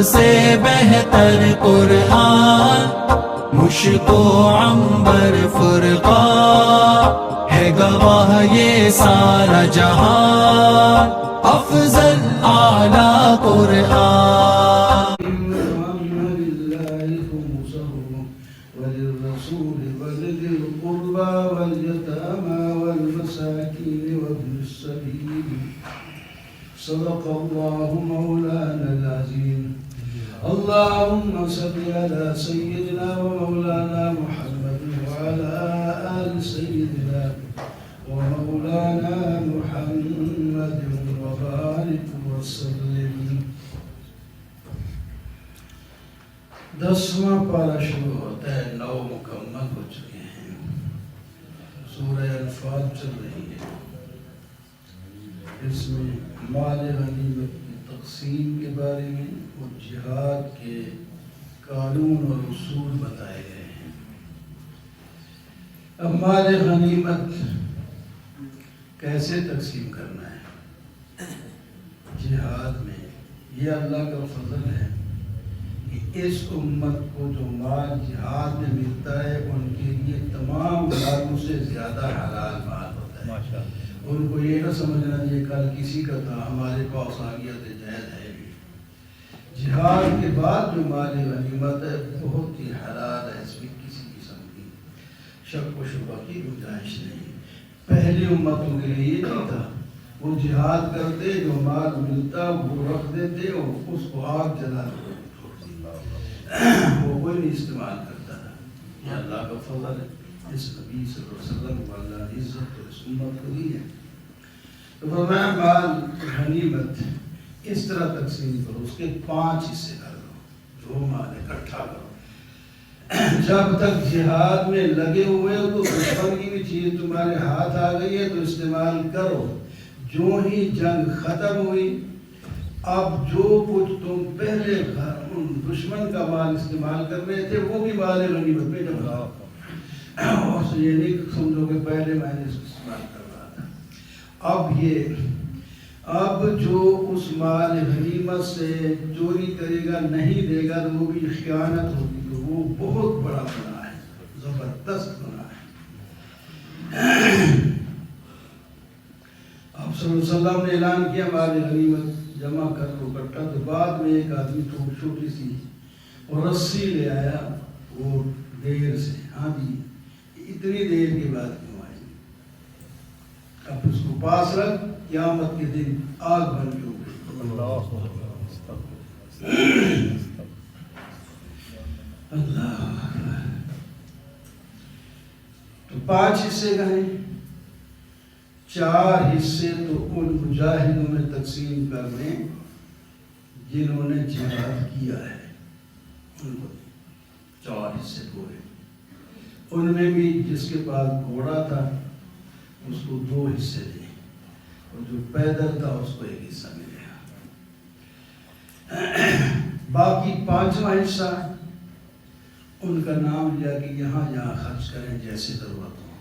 سے بہتر قرآن، مشک و عنبر فرقان، ہے گواہ یہ سارا جہان، افضل اعلیٰ قرآن۔ وللرسول ولذي القربى واليتامى والمساكين وابن السبيل، صدق الله مولانا العظيم۔ اللهم صل على سيدنا ومولانا محمد وعلى آل سيدنا ومولانا محمد وبارك وسلم۔ 10واں پارہ شروع ہوتا ہے، 9 مکمل ہو چکے ہیں، سورہ انفال چل رہی ہے۔ اس میں مال غنیمت کی تقسیم کے بارے میں اور جہاد کے قانون اور اصول بتائے گئے ہیں۔ اب مال غنیمت کیسے تقسیم کرنا ہے جہاد میں، یہ اللہ کا فضل ہے کہ اس امت کو جو مال جہاد میں ملتا ہے ان کے لیے تمام مالوں سے زیادہ حلال مال ہوتا ہے۔ ان کو یہ نہ سمجھنا یہ کل کسی کا تھا ہمارے پاس آ گیا تو جائز ہے بھی۔ جہاد کے بعد جو مال غنیمت ہے بہت ہی حلال ہے، اس میں کسی قسم کی شک و شبہ کی گنجائش نہیں۔ پہلی امتوں کے لیے یہ نہیں تھا، وہ جہاد کرتے جو مال ملتا وہ رکھ دیتے اور اس کو آگ جلا دیتے، وہ کوئی نہیں استعمال کرتا تھا۔ یہ اللہ کا فضل ہے، اس نبی صلی اللہ علیہ وسلم کو اللہ نے عزت تو اس امت کو دی ہے۔ تو فرمایا مال غنیمت اس طرح تقسیم کرو، اس کے 5 حصے کر دو، جو مال اکٹھا کرو۔ جب تک جہاد میں لگے ہوئے ہو تو دشمن کی بھی چیز تمہارے ہاتھ آ گئی ہے تو استعمال کرو۔ جو ہی جنگ ختم ہوئی، اب جو کچھ تم پہلے دشمن کا مال استعمال کر رہے تھے وہ بھی مال غنیمت میں جمع کرو۔ اور یہ نہیں سمجھو کہ پہلے میں نے اس کو استعمال کر رہا تھا۔ اب جو اس مال غنیمت سے چوری کرے گا نہیں دے گا تو وہ بھی خیانت ہوگی، تو وہ بہت بڑا گناہ ہے، زبردست گناہ ہے۔ اب صلی اللہ علیہ وسلم نے اعلان کیا مال غنیمت جمع کر لو اکٹھا، تو بعد میں ایک آدمی چھوٹی سی اور رسی لے آیا وہ دیر سے، ہاں جی اتنی دیر کے بعد کیوں آئی؟ اب اس کو پاس رکھ، قیامت کے دن آگ بن کے اٹھے۔ اللہ تو 5 حصے گئے، 4 حصے تو ان مجاہدوں میں تقسیم کر دیں جنہوں نے جہاد کیا ہے، ان کو 4 حصے پورے۔ ان میں بھی جس کے پاس گھوڑا تھا اس کو 2 حصے دیں، اور جو پیدل تھا اس کو 1 حصہ ملے گا۔ باقی 5واں حصہ ان کا نام لیا کہ یہاں یہاں خرچ کریں جیسے ضرورت ہو،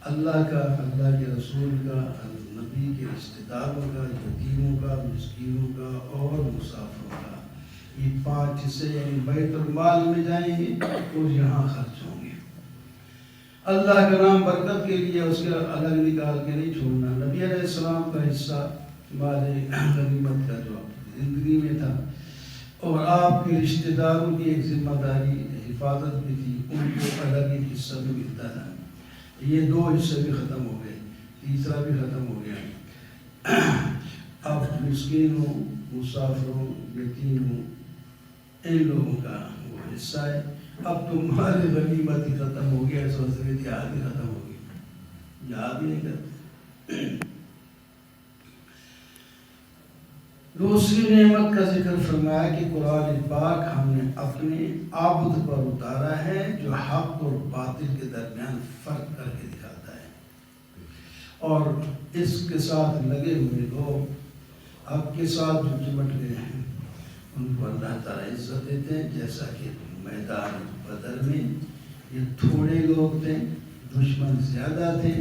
اللہ کا، اللہ کے رسول کا، نبی کے رشتہ داروں کا، یتیموں کا، مسکینوں کا اور مسافروں کا۔ یہ 5 حصے یعنی بیت المال میں جائیں گے اور یہاں خرچ ہوں گے۔ اللہ کا نام برکت کے لیے اس کے الگ نکال کے نہیں چھوڑنا۔ نبی علیہ السلام کا حصہ مال غنیمت کا جو زندگی میں تھا، اور آپ کے رشتہ داروں کی ایک ذمہ داری حفاظت بھی تھی، ان کو الگ ایک حصہ بھی ملتا تھا۔ یہ 2 حصے بھی ختم ہو گئے، تیسرا بھی ختم ہو گیا۔ اب مسکینوں، مسافروں، یتیموں، ان لوگوں کا وہ حصہ ہے۔ اب تمہاری غنیمت ہی ختم ہو گیا، اس وجہ سے جہاد بھی ختم ہو گئی، جہاد بھی نہیں کرتے۔ دوسری نعمت کا ذکر فرمایا کہ قرآن پاک ہم نے اپنے عبد پر اتارا ہے جو حق اور باطل کے درمیان فرق کر کے دکھاتا ہے، اور اس کے ساتھ لگے ہوئے لوگ آپ کے ساتھ جو چمٹ گئے ہیں ان کو اللہ تعالیٰ عزت دیتے ہیں، جیسا کہ میدان بدر میں یہ تھوڑے لوگ تھے، دشمن زیادہ تھے،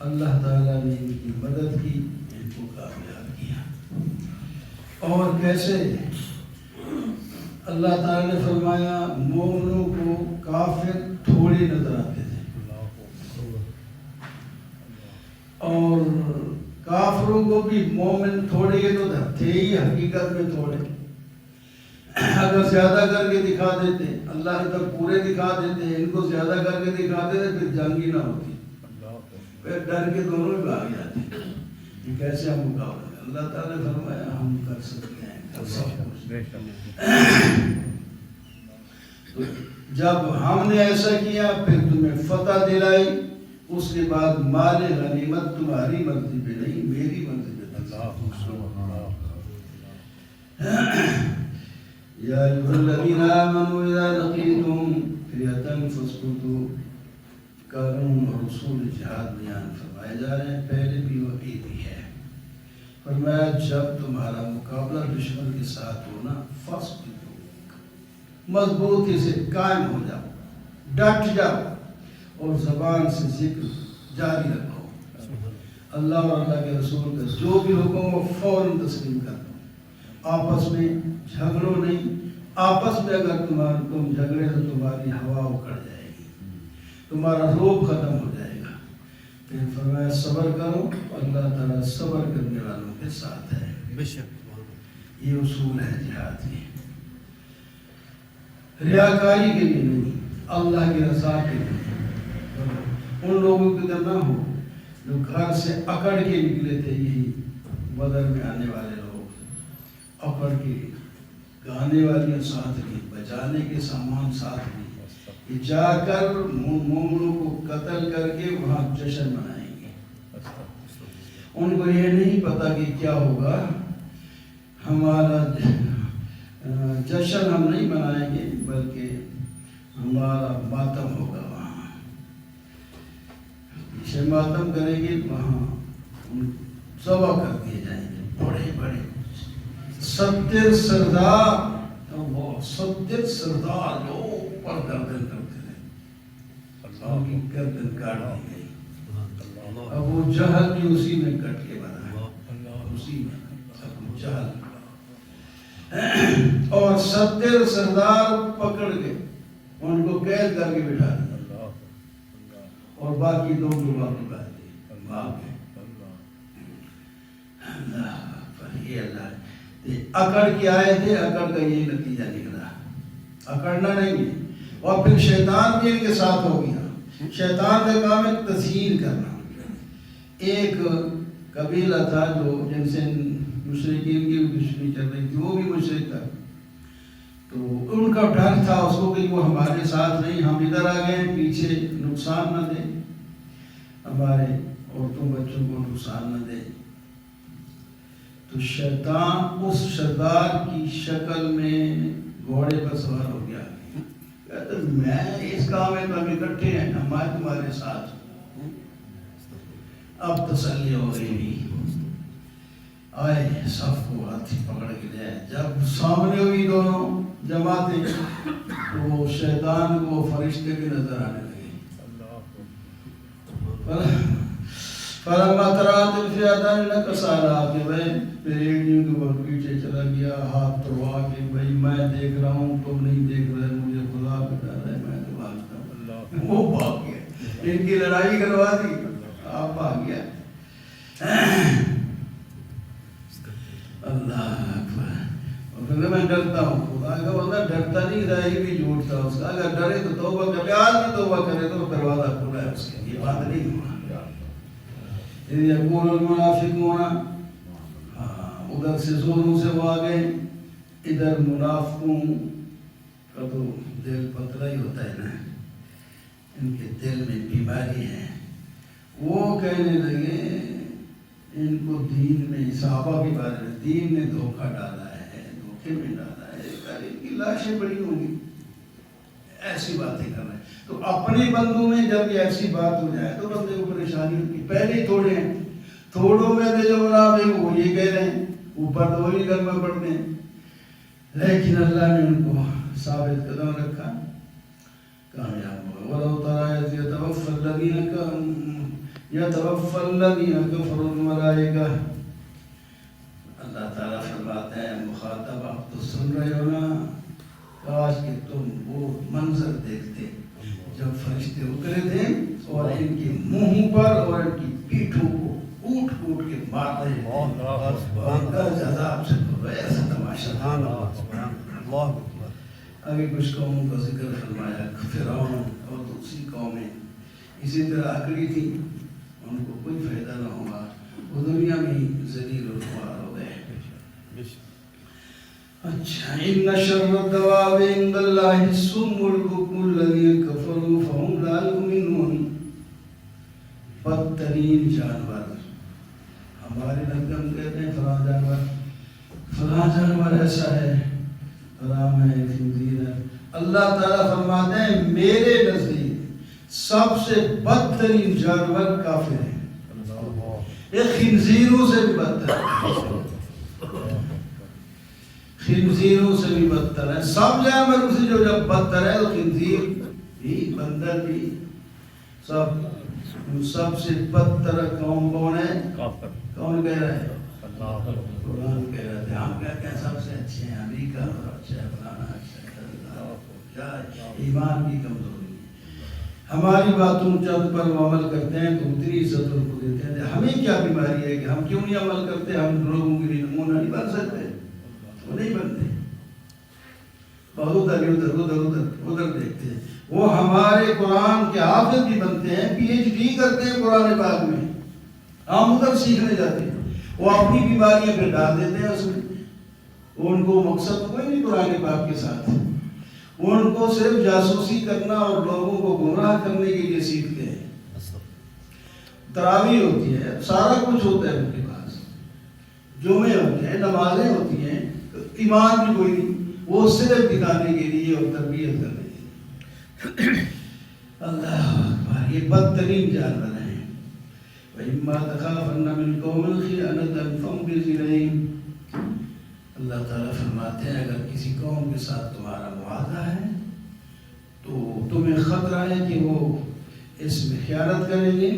اللہ تعالیٰ نے ان کی مدد کی، ان کو کامیاب کیا۔ اور کیسے اللہ تعالیٰ نے فرمایا مومنوں کو کافر تھوڑے نظر آتے تھے اور کافروں کو بھی مومن تھوڑے تو تھے ہی حقیقت میں تھوڑے. اگر زیادہ کر کے دکھا دیتے اللہ نے تب پورے دکھا دیتے, ان کو زیادہ کر کے دکھاتے تھے پھر جنگ ہی نہ ہوتی, پھر ڈر کے دونوں ہی بھاگ جاتے. یہ کیسے ہم مقابلہ کریں؟ اللہ تعالیٰ نے فرمایا ہم کر سکتے ہیں کر سب کچھ. تو جب ہم نے ایسا کیا پھر تمہیں فتح دلائی, اس کے بعد مال غنیمت تمہاری مرضی پہ نہیں میری مرضی پہ تھا. یا ایھا الذین آمنوا اذا لقیتم فئۃ فاثبتوا. قانون اور اصول جہاد بیان فرمائے جا رہے ہیں, پہلے بھی وعید بھی ہے. فرمایا جب تمہارا مقابلہ دشمن کے ساتھ ہونا فاثبتوا, مضبوطی سے قائم ہو جاؤ, ڈٹ جاؤ اور زبان سے ذکر جاری رکھو. اللہ اور اللہ کے رسول کا جو بھی حکم ہو فوراً تسلیم کر دو. آپس میں جھگڑو نہیں, آپس میں اگر تم جھگڑے تو تمہاری ہوا اکڑ جائے گی, تمہارا روب ختم ہو جائے گا. پھر فرمایا صبر کرو, اللہ تعالیٰ صبر کرنے والوں کے ساتھ ہے. یہ اصول ہے جہاد کے, ریاکاری کے لیے نہیں, اللہ کی رضا کے لیے. ان لوگوں کی طرح نہ ہو جو گھر سے اکڑ کے نکلے تھے, یہی بدر میں آنے والے لوگ اکڑ کے, گانے والیاں ساتھ لی, بجانے کے سامان ساتھ لی, یہ جا کر مومنوں کو قتل کر کے وہاں جشن منائیں گے. ان کو یہ نہیں پتا کہ کیا ہوگا. ہمارا جشن ہم نہیں منائیں گے بلکہ ہمارا ماتم ہوگا. وہاں پیچھے ماتم کریں گے, وہاں ذبح کر دیے جائیں گے بڑے بڑے 70 سردار. 70 سردار جو اوپر گردن کرتے تھے, ان کی گردن کاٹ دی گئی. ابو جہل بھی اسی میں کٹ کے بنا, اسی میں ابو جہل. اور 70 سردار پکڑ کے ان کو قید کر کے بٹھا دیا اور باقی 2 باقی بات دی. یہ اللہ اکڑ کے آئے تھے, اکڑ کا یہ نتیجہ نکلا. اکڑنا نہیں ہے. اور پھر شیطان بھی ان کے ساتھ ہو گیا. شیطان کا کام ہے تزیین کرنا. ایک قبیلہ تھا جو جن سے مشرکین کی دشمنی چل رہی تھی, وہ بھی مشرک تھا. تو ان کا ڈر تھا اس کو کہ وہ ہمارے ساتھ نہیں, ہم ادھر آ گئے پیچھے نقصان نہ دے, ہمارے عورتوں بچوں کو نقصان نہ دے. تو شیطان اس سردار کی شکل میں گھوڑے پر سوار ہو گیا. کہتا میں اس کام میں تو ہم اکٹھے ہیں, ہمارے تمہارے ساتھ. اب تسلی ہو گئی بھی. آئے صف کو ہاتھی پکڑ کے لے آئے. جب سامنے ہوئی دونوں جماعتیں تو وہ شیطان کو فرشتے بھی نظر آنے لگے. فلما ترات الفئتان نكص على عقبيه, پھر ایک کے بعد پیچھے چلا گیا ہاتھ توڑا کے بھائی میں دیکھ رہا ہوں تم نہیں دیکھ رہے, مجھے خدا بتا رہا ہے, میں تو بھاگتا ہوں. وہ بھاگ گیا, ان کی لڑائی کروا دی, آپ بھاگ گیا. اللہ اکبر. اور پھر میں ڈرتا ہوں, خدا کا بندہ ڈرتا نہیں, ظاہر بھی جھوٹ تھا اس کا. اگر ڈرے تو توبہ کر لے, آج بھی توبہ کرے تو دروازہ کھلا ہے اس کے. یہ بات نہیں ہوا. یقول المنافقون, ادھر سے زوروں سے وہ آ گئے, ادھر منافقوں کا تو دل پتلا ہی ہوتا ہے نا, ان کے دل میں بیماری ہے. وہ کہنے لگے ان کو دین میں, صحابہ کے بارے میں, دین نے دھوکہ ڈالا ہے, دھوکے میں ڈالا ہے, ان کی لاشیں بڑی ہوں گی, ایسی باتیں کر رہے ہیں. تو اپنے بندوں میں جب یہ ایسی بات ہو جائے تو بندے کو پریشانی ہوتی. پہلے ہی تھوڑے ہیں, تھوڑوں میں سے جو منافق وہ یہ کہہ رہے ہیں, اوپر تو وہی کلمہ پڑھتے ہیں, لیکن اللہ نے ان کو ثابت قدم رکھا, کامیاب ہوا. وَلَوْ تَرَىٰ إِذْ يَتَوَفَّى الَّذِينَ كَفَرُوا الْمَلَائِكَةُ. اللہ تعالیٰ فرماتے ہیں مخاطب آپ تو سن رہے ہو نا, کاش کہ تم وہ منظر دیکھتے جب فرشتے اترے تھے اور ان کے منہوں پر اور ان کی پیٹھوں کو کوٹ کوٹ کے مار رہے تھے عذاب سے ایسا تماشا اللہ آگے کچھ قوموں کا ذکر فرمایا فرعون اور دوسری قومیں اسی طرح اکڑی تھی ان کو کوئی فائدہ نہ ہوا وہ دنیا میں ہی ذلیل و خوار ہو گئے اچھا ان شر الدواب عند اللہ الصم البکم الذین کفروا فهم لا یؤمنون بدترین جانور ہمارے نبی ہم کہتے ہیں فلاں جانور ایسا ہے حرام ہے خنزیر ہے اللہ تعالیٰ فرماتے ہیں میرے نزدیک سب سے بدترین جانور کافر ہیں یہ خنزیروں سے بھی بدتر ہے خنزیروں سے بھی بدتر ہے سب جانور سے جو جب بدتر ہے تو خنزیر بھی بندر بھی سب سے بدتر قوم کون ہے کون کہہ رہا ہے قرآن کہہ رہا تھا ہم کہتے ہیں سب سے اچھے ہیں امریکہ اور اچھا ہے فلانا اچھا ہے کیا ایمان کی کمزوری ہے ہماری باتوں چند پر وہ عمل کرتے ہیں تو اتنی عزت ان کو دیتے ہیں ہمیں کیا بیماری ہے کہ ہم کیوں نہیں عمل کرتے ہم لوگوں کے لیے نمونہ نہیں بن سکتے وہ نہیں بنتے بہت ادھر دیکھتے ہیں وہ ہمارے قرآن کے حافظ بھی بنتے ہیں پی ایچ ڈی کرتے ہیں قرآن پاک میں ہم ادھر سیکھنے جاتے ہیں وہ اپنی بیماریاں پھر ڈال دیتے ہیں اس میں ان کو مقصد کوئی نہیں قرآن پاک کے ساتھ ان کو صرف جاسوسی کرنا اور لوگوں کو گمراہ کرنے کے لیے سیکھتے ہیں تراویح ہوتی ہے سارا کچھ ہوتا ہے ان کے پاس جمعے ہوتے ہیں نمازیں ہوتی ہیں ایمان بھی کوئی نہیں وہ صرف دکھانے کے لیے اور تربیت کرنے کے لیے اللہ اکبر یہ بدترین جانور ہیں وَإِمَّا تَخَافَنَّ مِنْ قَوْمٍ خِيَانَةً فَانبِذْ إِلَيْهِمْ اللہ تعالیٰ فرماتے ہیں اگر کسی قوم کے ساتھ تمہارا معاہدہ ہے تو تمہیں خطرہ ہے کہ وہ اس میں خیانت کریں گے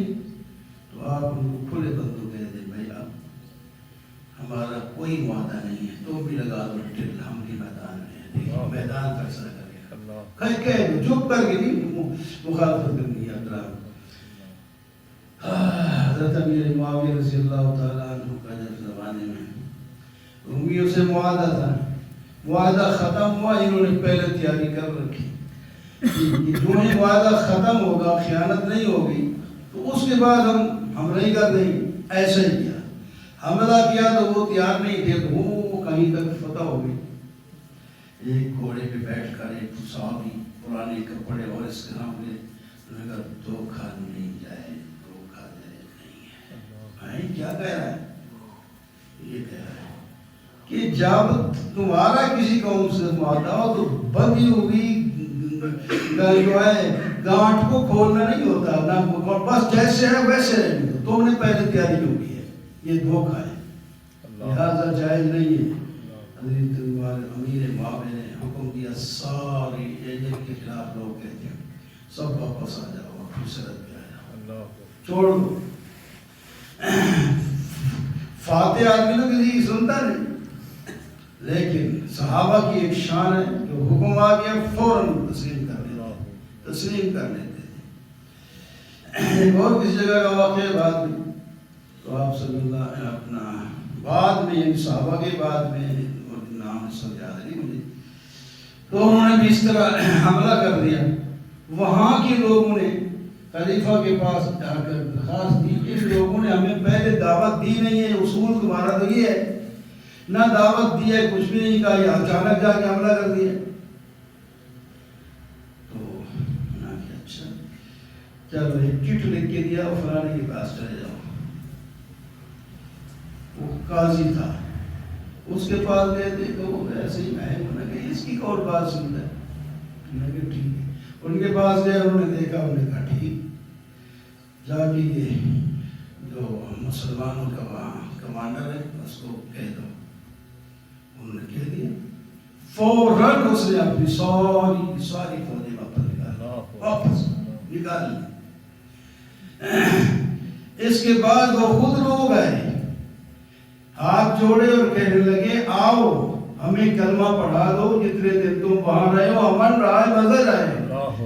تو آپ ان کو کھلے بندوں کہہ دیں بھائی اب ہمارا کوئی معاہدہ نہیں ہے تو بھی لگا دو ٹل ہم بھی میدان میں ہیں میدان فیصلہ کرے کہہ چپ کر کے نہیں مخالفت کرنی ہے اطراف حضرت امیر معاویہ رضی اللہ تعالیٰ عنہ کا جب زمانے میں رومیوں سے معاہدہ تھا معاہدہ ختم ہوا انہوں نے پہلے تیاری کر رکھی جو ہی معاہدہ ختم ہوگا خیانت نہیں ہوگی تو اس کے بعد ہم نہیں کر دیں ایسا ہی کیا حملہ کیا تو وہ تیار نہیں تھے تو وہ کہیں تک فتح ہو گئی ایک گھوڑے پہ بیٹھ کر ایک صحابی پرانے کپڑے اور اس کے نام لے دھوکہ نہیں جائے کیا کہہ رہا ہے یہ کہہ رہا ہے کہ جب تمہارا کسی قوم سے معاہدہ ہو تو بندی ہوئی جو ہے گانٹ کو کھولنا نہیں ہوتا نہ بس جیسے ہے ویسے رہنے دو تم نے پہلے تیاری جو کی ہے یہ دھوکہ ہے لہذا جائز نہیں ہے حضرت امیر معاویہ نے حکم دیا ساری ایجنٹ کے خلاف لوگ کہتے ہیں سب واپس آ جاؤ خسرت پہ آ جاؤ چھوڑ دو فاتح آدمی تو کسی کی سنتا نہیں لیکن صحابہ کی ایک شان ہے جو حکم آ گیا فوراً تسلیم کر لیتے تھے ایک اور کسی جگہ کا واقعہ بعد میں تو آپ صلی اللہ علیہ اپنا بعد میں یعنی صحابہ کے بعد میں نام سب یاد نہیں مجھے تو انہوں نے بھی اس طرح حملہ کر دیا وہاں کے لوگوں نے خلیفہ کے پاس جا کر درخواست دی ان لوگوں نے ہمیں پہلے دعوت دی نہیں ہے اصول تمہارا تو یہ ہے نہ دعوت دی ہے کچھ بھی نہیں کہا یہ اچانک جا کے حملہ کر دیا تو اچھا چلو ایک چٹ لکھ کے دیا وہ فلانے کے پاس چلے جاؤ وہ قاضی تھا اس کے پاس گئے تھے تو وہ ایسے ہی میں کہ اس کی کون بات سنتا ہے میں کہ ٹھیک ہے ان کے پاس گئے انہوں نے دیکھا انہوں نے کہا ٹھیک جا کے یہ جو مسلمانوں کا وہاں کمانڈر ہے اس کو کہہ دو انہوں نے کہہ دیا فوراً اس نے اپنی ساری فوجیں واپس نکال لی اس کے بعد وہ خود رو گئے ہاتھ جوڑے اور کہنے لگے آؤ ہمیں کلمہ پڑھا دو، جتنے دن تم وہاں رہے ہو امن رہا ہے، مزہ رہے،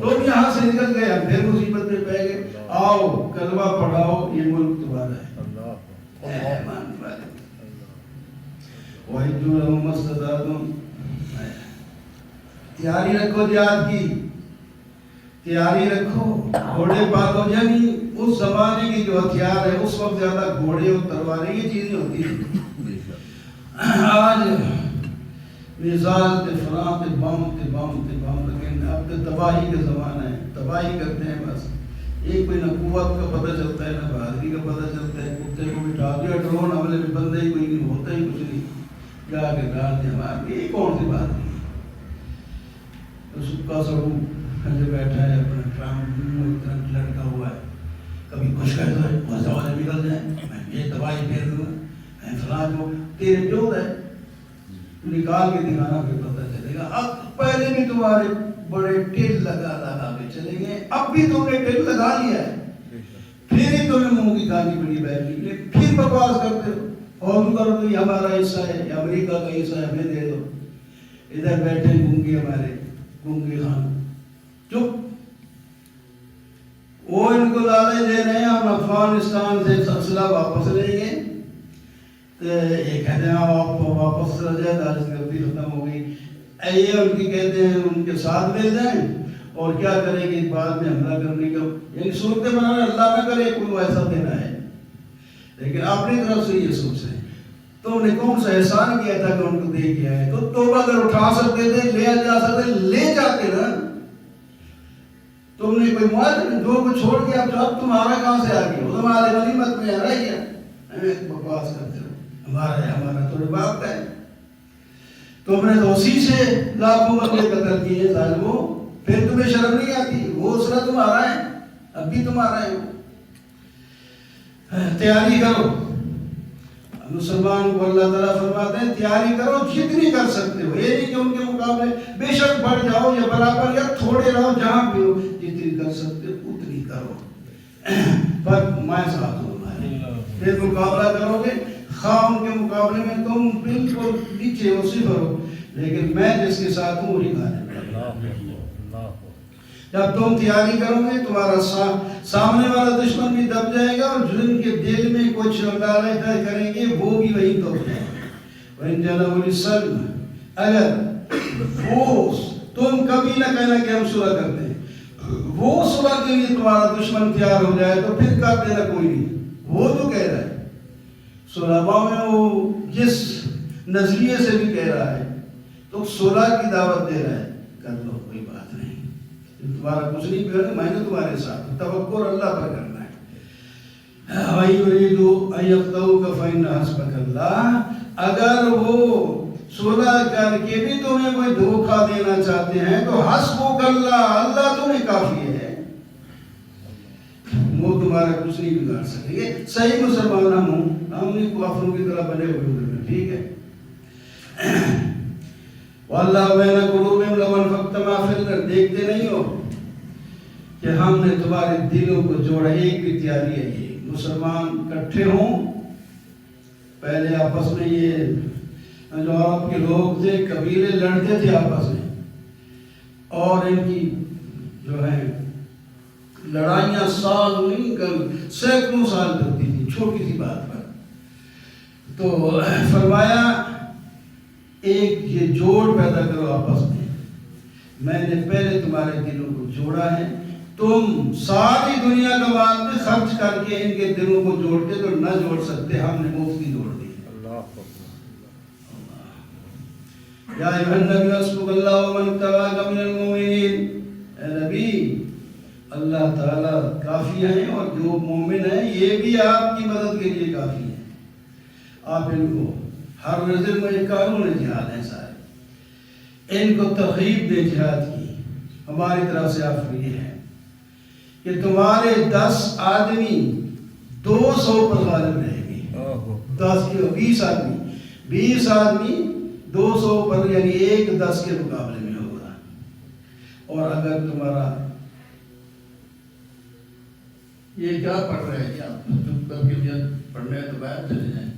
تم یہاں سے نکل گئے ہم پھر مصیبت میں پہ گئے، آؤ کلمہ پڑھاؤ، یہ ملک تمہارا ہے۔ ایمان والے وَإِنْ لَهُمْ مَسْتَطَعْتُمْ، تیاری رکھو جہاد کی، تیاری رکھو، گھوڑے پالو، یعنی اس زمانے کی جو ہتھیار ہے اس وقت زیادہ گھوڑے اور تلواریں یہ چیزیں ہوتی ہیں۔ آج مثال تے فلاں تے بم تے بم تے بم، لیکن اب تو تباہی کا زمانہ ہے، تباہی کرتے ہیں بس، ایک کوئی نہ قوت کا پتہ چلتا ہے نہ بہادری کا پتہ چلتا ہے، کتے کو بٹھا دیا ڈرون حملے میں بندے ہی کوئی نہیں، ہوتا ہی کچھ نہیں، جا کے ڈال دیا مار، یہ کون سی بات نہیں ہے۔ سکا سڑو جو بیٹھا ہے اپنا ٹرمپ لڑکا ہوا ہے، کبھی کچھ کہتا ہے وہاں والے نکل جائیں، میں یہ تباہی پھیر دوں گا، میں فلاں کو تیرے جو ہے نکال کے دکھانا پھر پتہ چلے گا۔ اب پہلے بھی تمہارے بڑے ٹل لگا لگا کے چلے گئے، اب بھی تم نے ٹل لگا لیا ہے، پھر ہی تمہیں منہ کی کھانی پڑی بیٹھی ہے، پھر بکواس کرتے ہو اور کرو تو یہ ہمارا حصہ ہے، یہ امریکہ کا حصہ ہے، ہمیں دے دو۔ ادھر بیٹھے گونگے ہمارے گونگے خان چپ، وہ ان کو لالچ دے رہے ہیں ہم افغانستان سے اسلحہ واپس لیں گے، تو یہ کہتے ہیں آپ واپس چلا جائے، داعش کی غلطی ختم ہو گئی، یہ ان کی کہتے ہیں ان کے ساتھ مل جائیں اور کیا کریں گے بعد میں حملہ کرنے کا، یعنی صورتیں بنا رہے اللہ نہ کرے کوئی ایسا دینا ہے، لیکن اپنی طرف سے یہ سوچ رہے ہیں تم نے کون سا احسان کیا تھا کہ ان کو دے کے آئے، تو توبہ اگر اٹھا سکتے تھے لے جا سکتے لے جاتے نا، تم نے کوئی معاہدہ جو کو چھوڑ کے اب تمہارا کہاں سے آ گیا، وہ تمہارے غنیمت میں آ رہا ہے کیا، بکواس کرتے ہو، ہمارا ہے ہمارا تو باپ کا ہے، تم نے تو اسی سے لاکھوں بندے قتل کیے ظالموں، پھر تمہیں شرم نہیں آتی، وہ اسرا تمہارا ہے، اب بھی تمہارا ہے، تیاری کرو۔ مسلمان کو اللہ تعالیٰ فرماتے ہیں تیاری کرو جتنی کر سکتے ہو، یہ نہیں کہ ان کے مقابلے بے شک بڑھ جاؤ یا برابر یا تھوڑے رہو، جہاں بھی ہو جتنی کر سکتے ہو اتنی کرو، پر میں ساتھ ہوں تمہارے، پھر مقابلہ کرو گے، خواہ ان کے مقابلے میں تم بالکل نیچے ہو صفر ہو، لیکن میں جس کے ساتھ ہوں وہی کھانے جب تم تیاری کرو گے تمہارا سامنے والا دشمن بھی دب جائے گا، اور جن کے دل میں کچھ لالچ کریں گے وہ بھی وہی دب جائے گا۔ وَإِنْ جَنَحُوا لِلسَّلْمِ، اگر وہ تم کبھی نہ کہنا کہ ہم صلح کرتے ہیں، وہ صلح کے لیے تمہارا دشمن تیار ہو جائے تو پھر کر دینا کوئی نہیں، وہ جو کہہ رہا ہے صلحاء میں وہ جس نظریے سے بھی کہہ رہا ہے تو صلح کی دعوت دے رہا ہے، کر لو کوئی بات نہیں، تمہارا کچھ نہیں کرنا، میں نے تمہارے ساتھ، توکل اللہ پر کرنا ہے۔ وَإِن يُرِيدُوا أَن يَخْدَعُوكَ فَإِنَّ حَسْبَكَ اللَّهُ، اگر وہ صلح کر کے بھی تمہیں کوئی دھوکہ دینا چاہتے ہیں تو حسبک اللہ، اللہ تمہیں کافی ہے، وہ تمہارا کچھ نہیں بگاڑ سکیں گے۔ صحیح مسلمان ہم نہیں کافروں کی طرح بنے ہوئے، ٹھیک ہے۔ وَاللَّهُ بَيْنَ قُلُوبِهِمْ لَوْ أَنفَقْتَ مَا فِي الْأَرْضِ، دیکھتے نہیں ہو کہ ہم نے تمہارے دلوں کو جوڑا، ایک بھی تیاری ہے، یہ مسلمان اکٹھے ہوں، پہلے آپس میں یہ جو عرب کے لوگ تھے قبیلے لڑتے تھے آپس میں، اور ان کی جو ہے لڑائیاں سال نہیں سینکڑوں سال چلتی تھی چھوٹی سی بات پر، تو فرمایا ایک یہ جوڑ پیدا کرو آپس میں نے پہلے تمہارے دلوں کو جوڑا ہے، تم ساری دنیا کا مال میں خرچ کر کے ان کے دلوں کو جوڑتے تو نہ جوڑ سکتے، ہم نے مفتی جوڑ دی۔ یا ایھا النبی حسبک اللہ ومن اتبعک من المؤمنین، اے نبی اللہ تعالیٰ کافی ہیں اور جو مومن ہیں یہ بھی آپ کی مدد کے لیے کافی ہیں، آپ ان کو ہر نظر میں قانون جہاد ہیں سارے، ان کو ترغیب دے جہاد کی، ہماری طرف سے آپ یہ ہے کہ تمہارے 10 آدمی 200 پر غالب رہے گی، 20 آدمی 20 آدمی 200 پر، یعنی 1 10 کے مقابلے میں ہوگا، اور اگر تمہارا یہ کیا پڑھ رہے ہیں آپ چپ کر کے جب پڑھنے تو باہر چلے جائیں،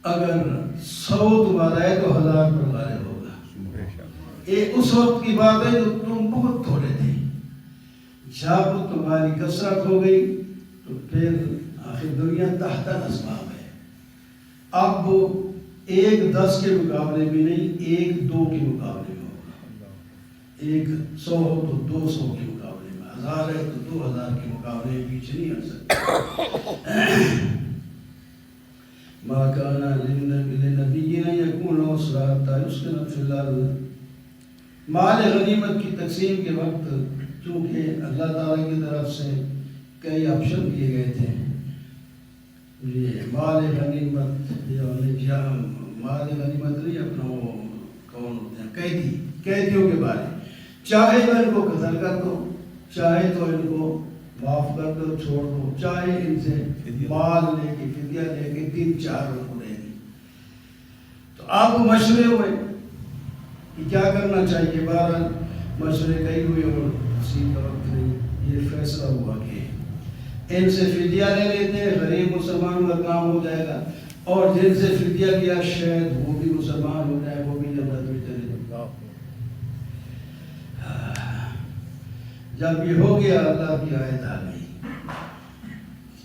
اگر 100 تمہارا ہے تو 1000 پر غالب ہوگا. یہ اس وقت کی بات ہے جو تم بہت تھوڑے تھے. جب تمہاری کثرت ہو گئی تو پھر آخر دنیا تحت الاسباب ہے. اب وہ 1-10 کے مقابلے میں نہیں، 1-2 کے مقابلے میں ہوگا. 100 ہو تو 200 کے مقابلے میں، 1000 ہے تو 2000 کے مقابلے میں پیچھے نہیں ہٹ سکتے. ما كان للنبي ان يكون له اسرى حتى يسكن في الارض. مال غنیمت کی تقسیم کے وقت چونکہ اللہ تعالیٰ کی طرف سے کئی آپشن دیے گئے تھے. یہ مال غنیمت مال غنیمت نہیں، اپنا وہ کون ہوتے ہیں قیدیوں کے بارے، چاہے تو ان کو قتل کر دو، چاہے تو ان کو معاف کر دو، چھوڑ دو، چاہے ان سے مال لے کے فدیہ لے کے 3-4 رکو دے دی. تو آپ مشورے ہوئے کہ کیا کرنا چاہیے. بہرحال مشورے کئی ہوئے اور تفصیل کا وقت نہیں. یہ فیصلہ ہوا کہ ان سے فدیہ لے لیتے ہیں، غریب مسلمان کا کام ہو جائے گا، اور جن سے فدیہ لیا شاید وہ بھی مسلمان ہو جائے، وہ بھی جنت میں چلے جائے. جب یہ ہو گیا اللہ کی آیت آ گئی.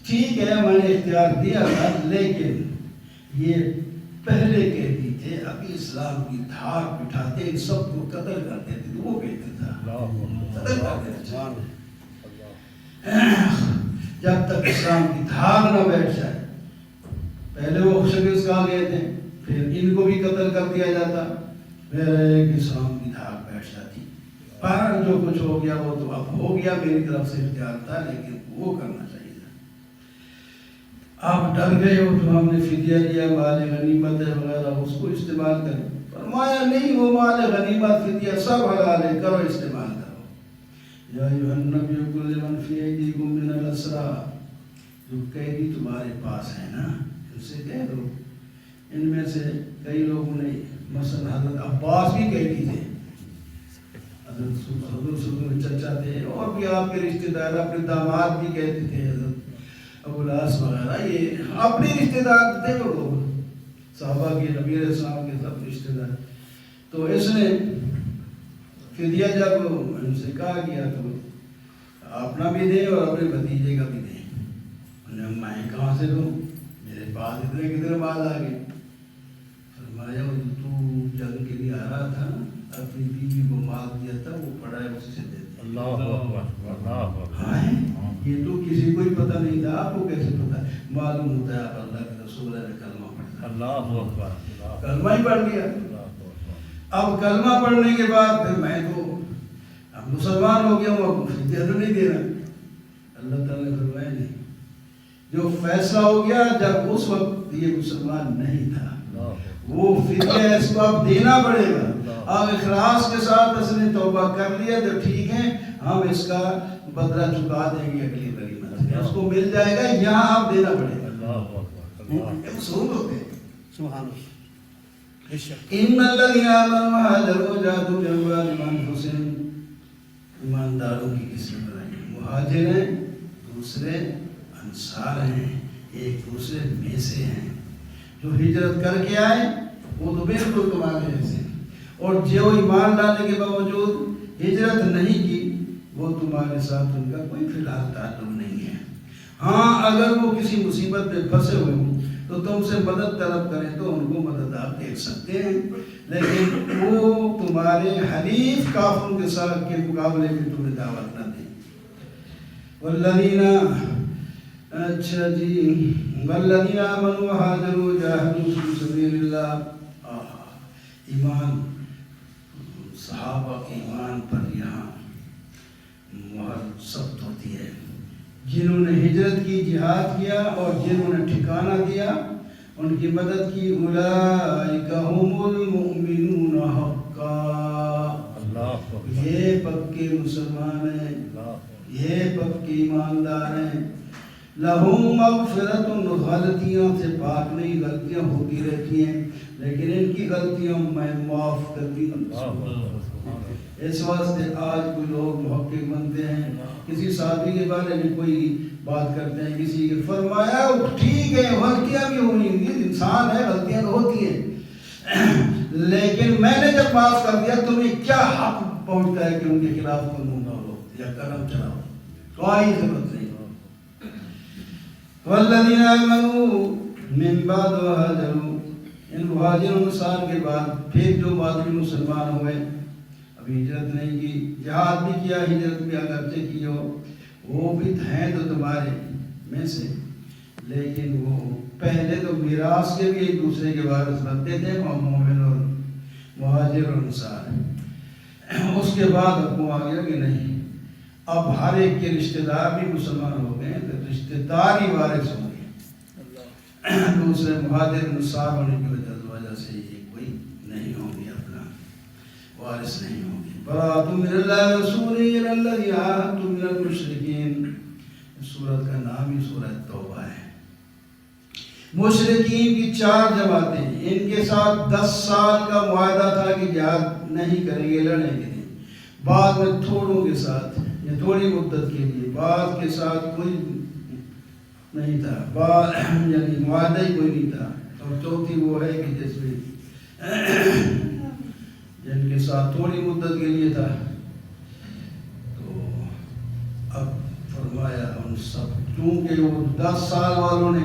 ٹھیک ہے میں نے اختیار دیا تھا، لیکن یہ پہلے قیدی تھے، ابھی اسلام کی دھار بٹھاتے ان سب کو قتل کرتے تھے. تو وہ کہتے تھا قتل کرتے تھے. جب تک اسلام کی دھار نہ بیٹھ جائے، پہلے وہ شکست کھا گئے تھے، پھر ان کو بھی قتل کر دیا جاتا، پھر ایک اسلام کی دھار بیٹھ جاتی. پر جو کچھ ہو گیا وہ تو اب ہو گیا، میری طرف سے اختیار تھا لیکن وہ کرنا چاہیے تھا. آپ ڈر گئے ہو تو ہم نے فدیہ لیا، مال غنیمت ہے وغیرہ، اس کو استعمال کریں. فرمایا نہیں، وہ مال غنیمت فدیہ سب حلال ہے، کرو استعمال کرو. یا ایھا النبی قل لمن فی ایدیکم من الاسریٰ، جو قیدی تمہارے پاس ہے نا ان سے کہہ دو. ان میں سے کئی لوگوں نے مثلا حضرت عباس بھی قیدی تھے، حضرت چچا تھے، اور بھی آپ کے رشتہ دار، اپنے داماد بھی کہتے تھے حضرت ابو العاص وغیرہ، یہ اپنے رشتہ دار تھے وہ لوگ، صحابہ کے، نبی علیہ السلام کے سب رشتہ دار. تو اس نے فدیہ جب ان سے کہا گیا تو اپنا بھی دیں اور اپنے بھتیجے کا بھی دیں. میں کہاں سے دوں، میرے پاس اتنے کتنے مال آ گئے. فرمایا تو جنگ کے لیے آ رہا تھا، اپنی بیوی کو مال دیا تھا، وہ پڑا ہے اس سے دے دیں. یہ تو کسی کو ہی پتہ نہیں تھا، آپ کو کیسے پتہ؟ معلوم ہوتا ہے آپ اللہ کے رسول نے کلمہ پڑھا، کلمہ ہی پڑھ لیا. اب کلمہ پڑھنے کے بعد پھر میں تو اب مسلمان ہو گیا ہوں، اب فدیہ تو نہیں دینا. اللہ تعالیٰ نے فرمایا نہیں، جو فیصلہ ہو گیا جب اس وقت یہ مسلمان نہیں تھا، وہ فدیہ اس کو اب دینا پڑے گا. اب اخلاص کے ساتھ اس نے توبہ کر لیا تو ٹھیک ہے، ہم اس کا بدلہ چکا دیں گے اگلی غنیمت میں، اس کو مل جائے گا، یہاں آپ دینا پڑے گا. اصول ہوتے ہیں. سبحان اللہ. ان الذين آمنوا وهاجروا وجاهدوا بأموالهم وأنفسهم، ایمانداروں کی قسم بنائی. مہاجر ہیں، دوسرے انصار ہیں، ایک دوسرے میں سے ہیں. جو ہجرت کر کے آئے وہ تو بالکل تمہارے جیسے، اور جو ایمان لانے کے باوجود ہجرت نہیں کی وہ تمہارے ساتھ ان کا کوئی فی الحال تعلق نہیں ہے. ہاں اگر وہ کسی مصیبت میں پھنسے ہوئے ہوں تو تم سے مدد طلب کریں تو ان کو مدد آپ دے سکتے ہیں، لیکن وہ تمہارے حلیف کافروں کے ساتھ کے مقابلے میں تمہیں دعوت نہ دیں. والذین اچھا جی والذین آمنوا وہاجروا وجاہدوا فی سبیل اللہ. ایمان، صحابہ کے ایمان پر یہاں مہر سخت ہوتی ہے. جنہوں نے ہجرت کی، جہاد کیا، اور جنہوں نے ٹھکانہ دیا، ان کی مدد کی. اولئک هم المؤمنون حقا، یہ پکے مسلمان ہیں، یہ پکے ایماندار ہیں. لہم مغفرت، غلطیاں سے پاک نہیں، غلطیاں ہوتی رہتی ہیں لیکن ان کی غلطیاں میں معاف کر دی. اس واسطے آج کوئی لوگ محقق بنتے ہیں، کسی صحابی کے بارے میں کوئی بات کرتے ہیں، کسی کے فرمایا ٹھیک ہے غلطیاں بھی ہوئی ہوں گی، انسان ہے غلطیاں تو ہوتی ہیں، لیکن میں نے جب معاف کر دیا تمہیں کیا حق پہنچتا ہے کہ ان کے خلاف تم منہ ڈالو یا قدم چلاؤ؟ کوئی ضرورت نہیں۔ والذین آمنوا من بعد وہاجروا، ان مہاجر انصار کے بعد پھر جو بعد میں مسلمان ہوئے، ابھی ہجرت نہیں کی، جہاد بھی کیا، ہجرت بھی اگرچہ کی ہو، وہ بھی ہیں تو تمہارے میں سے، لیکن وہ پہلے تو میراث کے بھی ایک دوسرے کے وارث بنتے تھے، مومن اور مہاجر اور انصار۔ اس کے بعد حکم آ گیا کہ نہیں، اب ہر ایک کے رشتہ دار بھی مسلمان ہو گئے تو رشتہ دار ہی وارث ہوں گے، دوسرے مہاجر انصار ہونے کی وجہ سے یہ کوئی نہیں ہوں گے، اپنا وارث نہیں ہوں گے۔ براءۃ من اللہ ورسولہ الی الذین عاہدتم من المشرکین، سورت کا نام ہی سورۃ توبہ ہے۔ مشرکین کی 4 جماعتیں، ان کے ساتھ 10 سال کا معاہدہ تھا کہ جہاد نہیں کریں گے، لڑیں گے نہیں، بعد میں تھوڑوں کے ساتھ یا تھوڑی مدت کے لیے، بعض کے ساتھ کوئی نہیں تھا، یعنی معاہدہ ہی کوئی نہیں تھا، اور چوتھی وہ ہے کہ جس میں جن کے ساتھ تھوڑی مدت کے لیے تھا، تو اب فرمایا ان سب، چونکہ وہ 10 سال والوں نے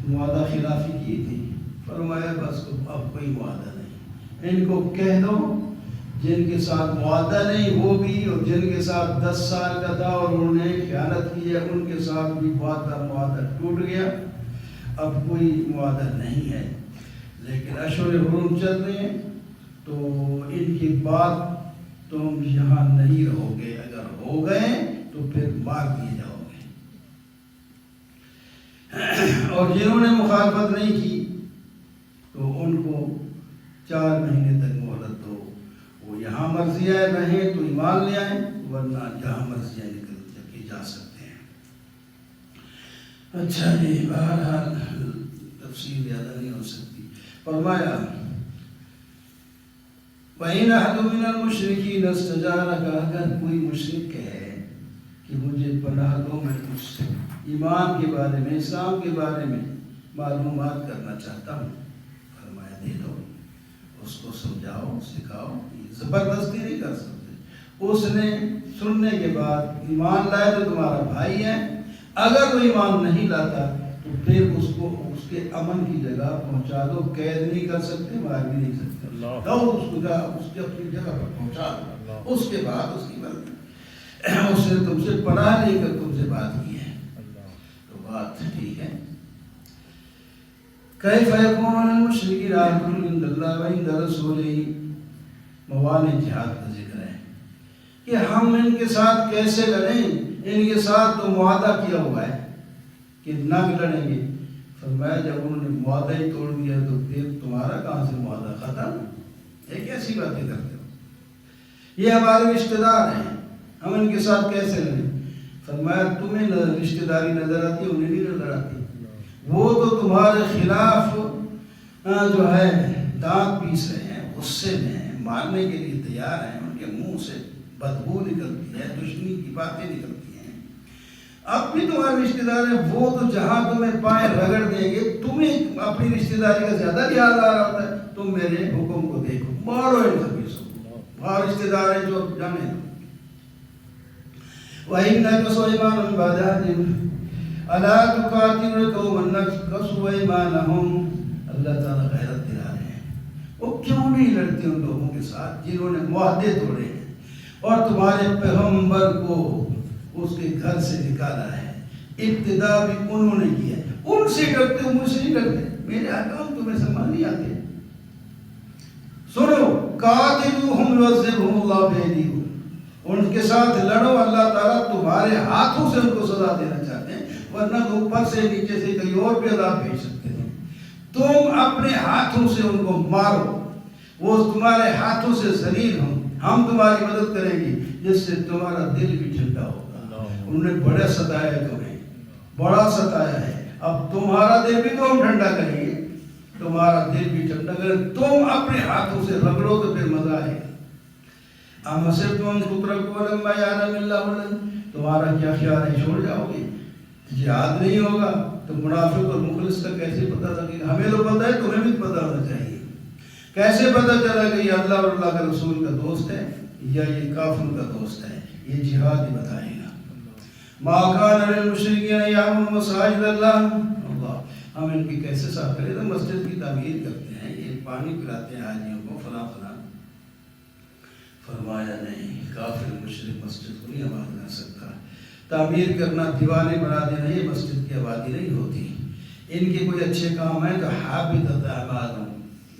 معاہدہ خلافی کی تھی، فرمایا بس اب کوئی معاہدہ نہیں، ان کو کہہ دو جن کے ساتھ معاہدہ نہیں وہ بھی، اور جن کے ساتھ 10 سال کا تھا اور انہوں نے خیانت کی ہے ان کے ساتھ بھی معاہدہ ٹوٹ گیا، اب کوئی معاہدہ نہیں ہے، لیکن اشہر حرم چل رہے ہیں تو ان کی بات تم یہاں نہیں رہو گے، اگر ہو گئے تو پھر مار دیے جاؤ گے، اور جنہوں نے مخالفت نہیں کی تو ان کو 4 مہینے تک مہلت دو، وہ یہاں مرضی آئے رہیں تو ایمان لے آئیں، ورنہ جہاں مرضی آئے نکل کے جا سکتے ہیں۔ اچھا جی، بہرحال تفصیل زیادہ نہیں ہو سکتی۔ فرمایا وَإِنْ أَحَدٌ مِّنَ الْمُشْرِكِينَ اسْتَجَارَكَ، اگر کوئی مشرک کہے کہ مجھے پناہ دو، میں کچھ ایمان کے بارے میں، اسلام کے بارے میں معلومات کرنا چاہتا ہوں، فرمایا دے دو، اس کو سمجھاؤ سکھاؤ، زبردستی نہیں کر سکتے، اس نے سننے کے بعد ایمان لائے تو تمہارا بھائی ہے، اگر وہ ایمان نہیں لاتا تو پھر اس کو اس کے امن کی جگہ پہنچا دو، قید نہیں کر سکتے، مار بھی نہیں سکتے، اس کو اس کی اپنی جگہ پر پہنچا دو، اس کے بعد اس کی بات اس نے تم سے پناہ لے کر تم سے بات کی ہے تو بات ٹھیک ہے۔ کیف یکون للمشرکین عہد عند اللہ وعند رسولہ، موانع جہاد کا ذکر ہے کہ ہم ان کے ساتھ کیسے لڑیں، ان کے ساتھ تو معاہدہ کیا ہوا ہے کہ نہ لڑیں گے، فرمایا جب انہوں نے معاہدہ ہی توڑ دیا تو پھر تمہارا کہاں سے معاہدہ ختم؟ یہ کیسی باتیں کرتے ہو، یہ ہمارے رشتہ دار ہیں، ہم ان کے ساتھ کیسے لڑیں؟ فرمایا تمہیں رشتہ داری نظر آتی ہے، انہیں نہیں نظر آتی، وہ تو تمہارے خلاف جو ہے دانت پیس رہے ہیں، غصے میں ہیں، مارنے کے لیے تیار ہیں، ان کے منہ سے بدبو نکلتی ہے، دشمنی کی باتیں نکلتی ہیں، اب بھی تمہارے رشتہ دار ہیں، وہ تو جہاں تمہیں پائیں رگڑ دیں گے، تمہیں اپنی رشتہ داری کا زیادہ لحاظ آ رہا ہوتا ہے، تم میرے حکم کو دیکھو، مارو ان سبھی کو، وہاں رشتہ دار ہیں جو جانے دو۔ وَإِنَّكَ سُلَيْمَانُ بَعْدَ عَهْدِهِمْ أَلَا تُقَاتِلُونَ قَوْمًا نَكَثُوا أَيْمَانَهُمْ، اللہ تعالیٰ غیرت دلا رہے ہیں، وہ کیوں نہیں لڑتے ان لوگوں کے ساتھ جنہوں نے معاہدے توڑے ہیں اور تمہارے پیغمبر کو اس کے گھر سے نکالا ہے، ابتدا بھی انہوں نے کیا ہے، ان سے ڈرتے ہو، مجھ سے نہیں ڈرتے، میرے احکام تمہیں سمجھ نہیں آتے۔ سنو قاتلوہم یعذبہم اللہ بایدیکم، ان کے ساتھ لڑو، اللہ تعالیٰ تمہارے ہاتھوں سے ان کو سزا دینا چاہتے ہیں، ورنہ تو اوپر سے نیچے سے کہیں اور بھی عذاب بھیج سکتے ہیں، تم اپنے ہاتھوں سے ان کو مارو، وہ تمہارے ہاتھوں سے ذلیل ہوں، ہم تمہاری مدد کریں گے جس سے تمہارا دل بھی ٹھنڈا ہوگا۔ انہوں نے بڑا ستایا ہے، تمہیں بڑا ستایا ہے، اب تمہارا دل بھی تو ہم ٹھنڈا کریں گے، تمہارا دل بھی ٹھنڈا کریں، تم اپنے ہاتھوں سے رگڑو تو پھر مزہ آئے گا۔ ام حسبتم ان تتركوا لما يعلم الله تمہارا کیا خیال ہے چھوڑ جاؤ گے؟ جہاد نہیں ہوگا تو منافق اور مخلص کا کیسے پتہ لگے گا؟ ہمیں تو پتہ ہے، تمہیں بھی پتہ ہونا چاہیے۔ کیسے پتہ چلا کہ یہ اللہ اور اللہ کے رسول کا دوست ہے یا یہ کافر کا دوست ہے؟ یہ جہاد ہی بتائے گا۔ ما کان للمشرکین ان یعمروا مساجد اللہ، ہم ان کی کیسے صاف کریں؟ تو مسجد کی تعمیر کرتے ہیں، یہ پانی پلاتے ہیں حاجیوں کو، فلاں فلاں۔ فرمایا نہیں، کافر مشرک مسجد کو نہیں آباد کر سکتا۔ تعمیر کرنا، دیواریں بنا دینا، یہ مسجد کی آبادی نہیں ہوتی۔ ان کے کوئی اچھے کام ہیں تو حابطۃ اعمالہم،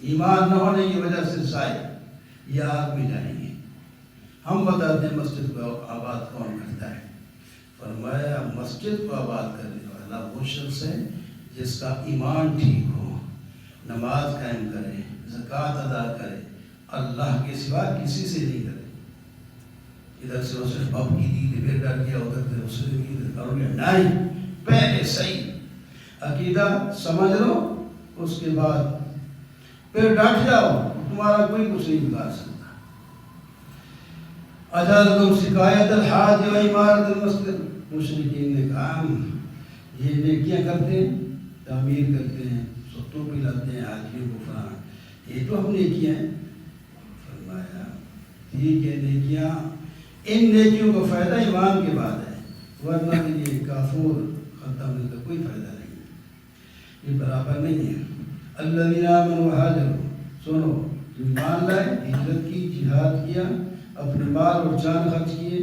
ایمان نہ ہونے کی وجہ سے ضائع، یہ آگ میں جائیں گے۔ ہم بتاتے ہیں مسجد کو آباد کون کرتا ہے؟ فرمایا مسجد کو آباد کرنے والا وہ شخص ہے جس کا ایمان ٹھیک ہو، نماز قائم کرے، زکوٰۃ ادا کرے، اللہ کے سوا کسی سے نہیں کرے۔ ادھر سے اس نے بپ کی دی، پھر ڈر گیا، ادھر سے اس نے کی کرو گے نہیں، پہلے صحیح عقیدہ سمجھ لو، اس کے بعد پھر ڈٹ جاؤ، تمہارا کوئی کچھ نہیں بگاڑ سکتا۔ اجعلتم سقایۃ الحاج و عمارۃ المسجد، مشرکین نے کہا ہم یہ نیکیاں کرتے ہیں، تعمیر کرتے ہیں، ستوں پلاتے ہیں حاجیوں کو، فلاں، یہ تو ہم نیکیاں ہیں۔ فرمایا ٹھیک ہے، نیکیاں، ان نیکیوں کا فائدہ ایمان کے بعد ہے، ورنہ یہ کافور ختم ہونے کا کوئی فائدہ نہیں ہے، یہ برابر نہیں ہے۔ الذین آمنوا وہاجروا، سنو، جو ایمان لائے، ہجرت کی، جہاد کیا، اپنے مال اور جان خرچ کیے،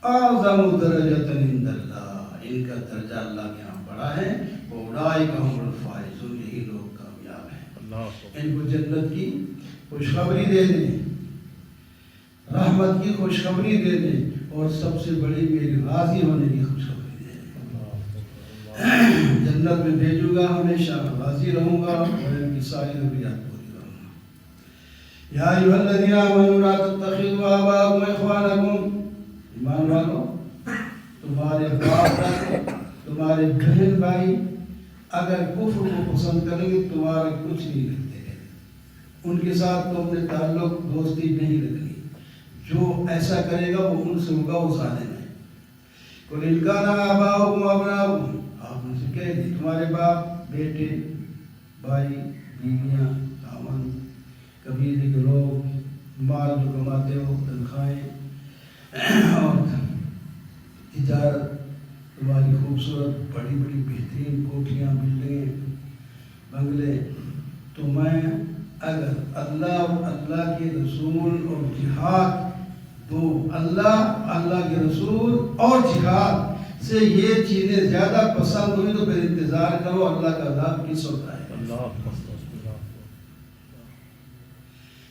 اعظم درجۃ عند اللہ، ان کا درجہ اللہ کے ہاں بڑا ہے، اولئک هم الفائزون، یہی لوگ کامیاب ہیں۔ ان کو جنت کی خوشخبری دے دیں، رحمت کی خوشخبری دے دیں، اور سب سے بڑی میری راضی ہونے کی خوشخبری دے دیں۔ جنت میں بھیجوں گا، ہمیشہ راضی رہوں گا، اور ان کی ساری ضروریات پوری کروں گا۔ یا ایھا الذین آمنوا لا تتخذوا آباءکم واخوانکم، ایمان والو، تمہارے باپ، تمہارے بہن بھائی اگر کفر کو پسند کریں گے، تمہارا کچھ نہیں رکھتے ہیں، ان کے ساتھ تم نے تعلق دوستی نہیں رکھنی۔ جو ایسا کرے گا وہ ان سے ہوگا، وہ ظالم ہے۔ قل ان کان آباؤکم وابناؤکم، آپ ان سے کہہ دیں تمہارے باپ، بیٹے، بھائی، بیویاں، خاوند، قبیلے کے لوگ، مال جو کماتے ہو، تنخواہیں اور تجارت، تمہاری خوبصورت بڑی بڑی بہترین کوٹھیاں، بلڈنگیں، بنگلے، تو میں اگر اللہ اور اللہ کے رسول اور جہاد، تو اللہ کے رسول اور جہاد سے یہ چیزیں زیادہ پسند ہوئی تو پھر انتظار کرو، اللہ کا عذاب کس وقت آئے گا۔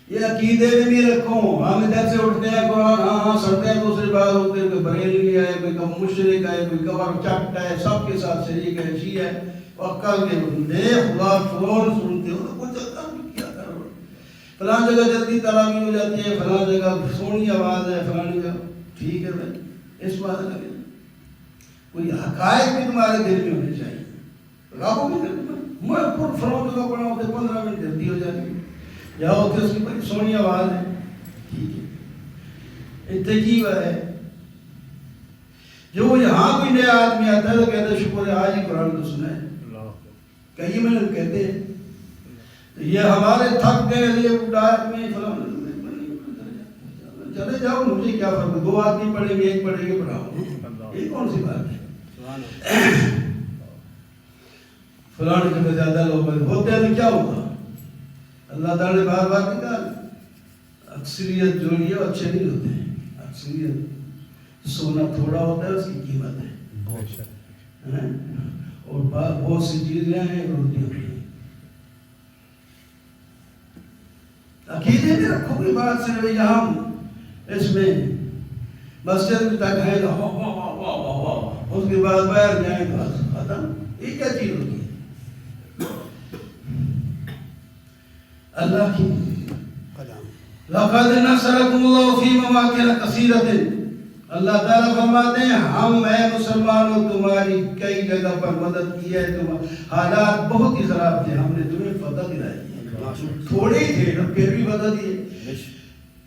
یہ عقیدے میں بھی رکھو، ہم ادھر سے اٹھتے ہیں قرآن ہاں سنتے ہیں، دوسری بات ہوتے ہیں، کوئی بریلوی ہے، کوئی مشرک ہے، کوئی کمر چٹ ہے، سب کے ساتھ شریک ہے، شیعہ ہے، وکل کے بندے خدا فون سنتے ہو تو کچھ کیا کرو، فلاں جگہ جلدی تراویح ہو جاتی ہے، فلاں جگہ سونی آواز ہے، فلاں جگہ ٹھیک ہے بھائی، اس بات لگے کوئی حقائق بھی تمہارے دل میں ہونے چاہیے۔ رابو بھی میں پر فلاں جگہ پڑھا ہوتے 15 منٹ جلدی ہو جاتی ہے، یا ہوتے اس کی بڑی سونی آواز ہے، ٹھیک ہے، تجیب ہے۔ جو یہاں کوئی نیا آدمی آتا ہے تو کہتے ہیں شکر ہے آج ہی قرآن تو سنا ہے، کئی منٹ کہتے ہیں، تو یہ ہمارے تھک گئے یہ ڈائٹ میں فلاں، چلے جاؤ، مجھے کیا فرق، 2 آدمی پڑھیں گے، 1 پڑھیں گے، پڑھاؤ، یہ کون سی بات ہے؟ فلاں جگہ زیادہ لوگ ہوتے ہیں تو کیا ہوگا؟ اللہ تعالیٰ نے بار بار کہا اکثریت جو ہے وہ اچھے نہیں ہوتے ہیں، اکثریت سونا تھوڑا ہوتا ہے، اس کی قیمت ہے، اور بہت سی چیزیں ہیں روٹیاں بھی ہیں۔ عقیدے میں رکھو گی بات صرف یہاں اس میں مسجد تک ہے، اس کے بعد باہر جائیں تو ختم، یہ کیا چیز ہوتی ہے؟ اللہ کی لقد نصرکم اللہ فی مواطن کثیرۃ، اللہ تعالیٰ فرماتے ہیں ہم اے مسلمانوں تمہاری کئی جگہ پر مدد کی ہے، تم حالات بہت ہی خراب تھے، ہم نے تمہیں فتح دلائی ہے، تھوڑے ہی تھے پھر بھی فتح دیے،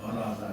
12,000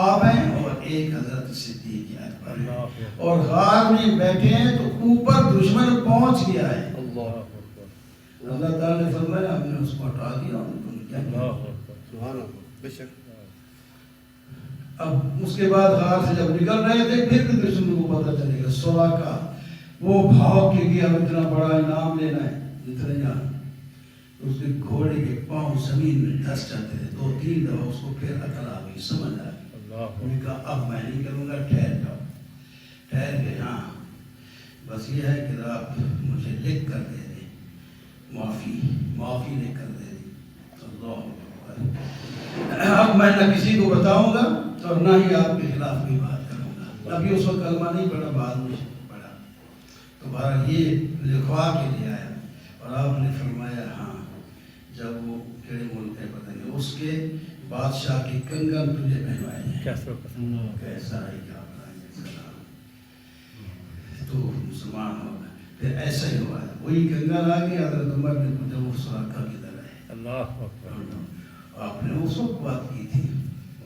آپ ہیں اور ایک حضرت صدیق اکبر ہیں، اور غار میں بیٹھے ہیں تو اوپر دشمن پہنچ گیا ہے۔ اللہ تعالیٰ نے فرمایا ہم نے اس کو ہٹا دیا، ان کو کیا کیا؟ سبحان اللہ، بے شک۔ اب اس کے بعد غار سے جب نکل رہے تھے پھر بھی دشمن کو پتہ چلے گا سوراخا، وہ بھاگ کے گیا اتنا بڑا انعام لینا ہے اتنا یہاں، اس کے گھوڑے کے پاؤں زمین میں دھس جاتے تھے، 2-3 دفعہ اس کو پھر عقل آ گئی، سمجھ آ گئی، انہوں نے کہا اب میں نہیں کروں گا، ٹھہر جاؤ، ٹھہر گئے، ہاں بس یہ ہے کہ آپ مجھے لکھ کر دے دیں، معافی لکھ کر دے دیں، اللہ اکبر، اب میں نہ کسی کو بتاؤں گا اور نہ ہی آپ کے خلاف کوئی بات کروں گا۔ ابھی اس وقت کلمہ نہیں پڑھا، بعد میں پڑھا، تو بہرحال یہ لکھوا کے لے آیا، اور آپ نے فرمایا ہاں جب وہ کہڑے ملک ہے پتہ نہیں، اس کے بادشاہ کی کنگن تجھے پہنوائے ہیں، کیسا ہے کیا سلام، تو مسلمان ہو گئے، پھر ایسا ہی ہوا ہے، وہی کنگن آ کے حضرت عمر نے پوچھا وہ سوراخا کدھر ہے، اللہ اکبر، آپ نے اس وقت بات کی تھی،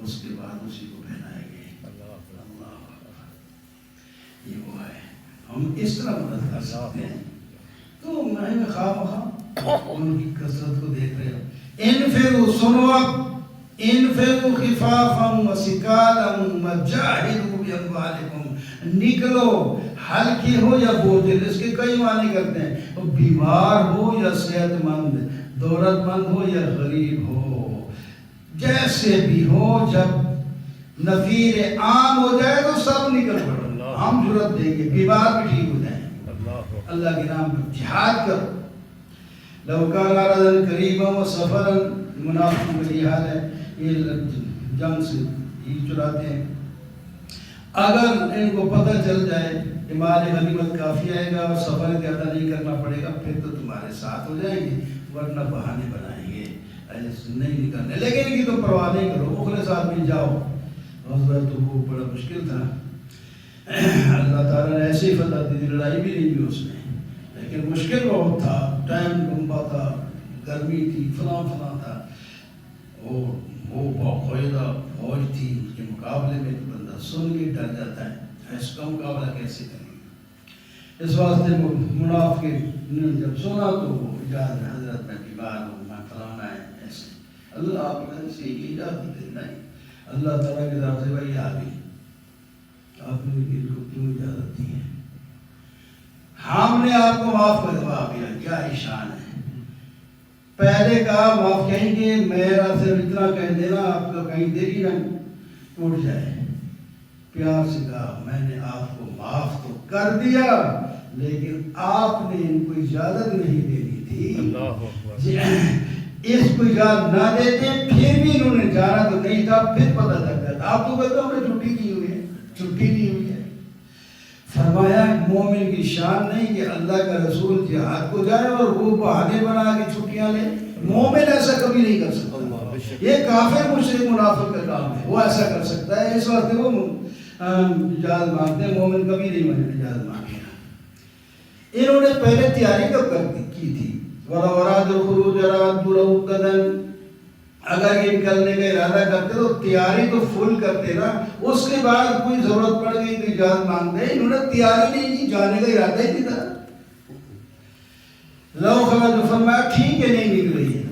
اس کے بعد اسی کو پہنائے گئے، اللہ اکبر، اللہ اکبر، یہ وہ ہے، ہم اس طرح مدد کر سکتے ہیں، تو میں خواہ ان کی کثرت کو دیکھ رہے ہو، انفروا، سنو اب، انفروا خفافا وثقالا وجاہدوا باموالکم، نکلو ہلکی ہو یا بوجھل، اس کے کئی معنی کرتے ہیں، بیمار ہو یا صحت مند، دولت مند ہو یا غریب ہو، جیسے بھی ہو، جب نفیر عام ہو جائے تو سب نکل پڑو، ہم ضرورت دیں گے، بیمار بھی ٹھیک ہو جائیں، اللہ کے نام پر جہاد کرو، لو کان عرضا قریبا و سفرا، منافق کا یہ حال ہے، یہ جنگ سے ہی چراتے ہیں، اگر ان کو پتہ چل جائے کہ مال غنیمت کافی آئے گا اور سفر زیادہ نہیں کرنا پڑے گا پھر تو تمہارے ساتھ ہو جائیں گے، ورنہ بہانے بنائیں گے، ایسے نہیں نکلنے، لیکن ان کی تو پرواہ نہیں کرو، مخلص آدمی جاؤ، غزوہ تبوک بڑا مشکل تھا، اللہ تعالیٰ نے ایسی فتح دی، لڑائی بھی نہیں ہوئی اس میں، لیکن مشکل بہت تھا، ٹائم لمبا تھا، گرمی تھی، فلاں تھا، اور وہ باقاعدہ فوج تھی، اس کے مقابلے میں تو بندہ سن کے ڈر جاتا ہے، اس کا مقابلہ کیسے کریں گے، اس واسطے منافق نے جب سنا تو وہ اجازت حضرت میں بیمار ہوں، میں فلانا ہے، ایسے اللہ آپ نے سے اجازت دینا ہے، اللہ تعالیٰ کی طرف سے بھائی آ گئی، آپ نے ان کو کیوں اجازت دی ہے، ہم نے آپ کو معاف کر دیا، کیا شان ہے، پہلے کہا معاف کہیں گے، میرا صرف اتنا کہہ دینا آپ کا کہیں دیری نہ ٹوٹ جائے، پیار سے کہا میں نے آپ کو معاف تو کر دیا لیکن آپ نے ان کو اجازت نہیں دینی تھی، اس کو اجازت نہ دیتے پھر بھی انہوں نے جانا تو نہیں تھا، پھر پتہ لگ گیا تھا، آپ تو کہتے ہو ہمیں چھٹی کی ہوئی ہے، چھٹی نہیں ہوئی ہے، فرمایا مومن کی شان نہیں کہ اللہ کا رسول جہاد کو جائے اور وہ بہانے بنا کے چھٹیاں لے، مومن ایسا کبھی نہیں کر سکتا، یہ کافر مشرک منافق کا کام ہے، وہ ایسا کر سکتا ہے، اس وقت وہ اجازت مانگتے ہیں، مومن کبھی نہیں اجازت مانگے گا، انہوں نے پہلے تیاری کب کی تھی، وَلَوْ أَرَادُوا الْخُرُوجَ لَأَعَدُّوا لَهُ عُدَّةً، اگر یہ نکلنے کا ارادہ کرتے تو تیاری تو فل کرتے نا، اس کے بعد کوئی ضرورت پڑ گئی تو اجازت مانگتے، انہوں نے تیاری نہیں کی، جانے کا ارادہ ہی نہیں تھا، لو خرجوا، فرمایا ٹھیک ہے نہیں نکلے،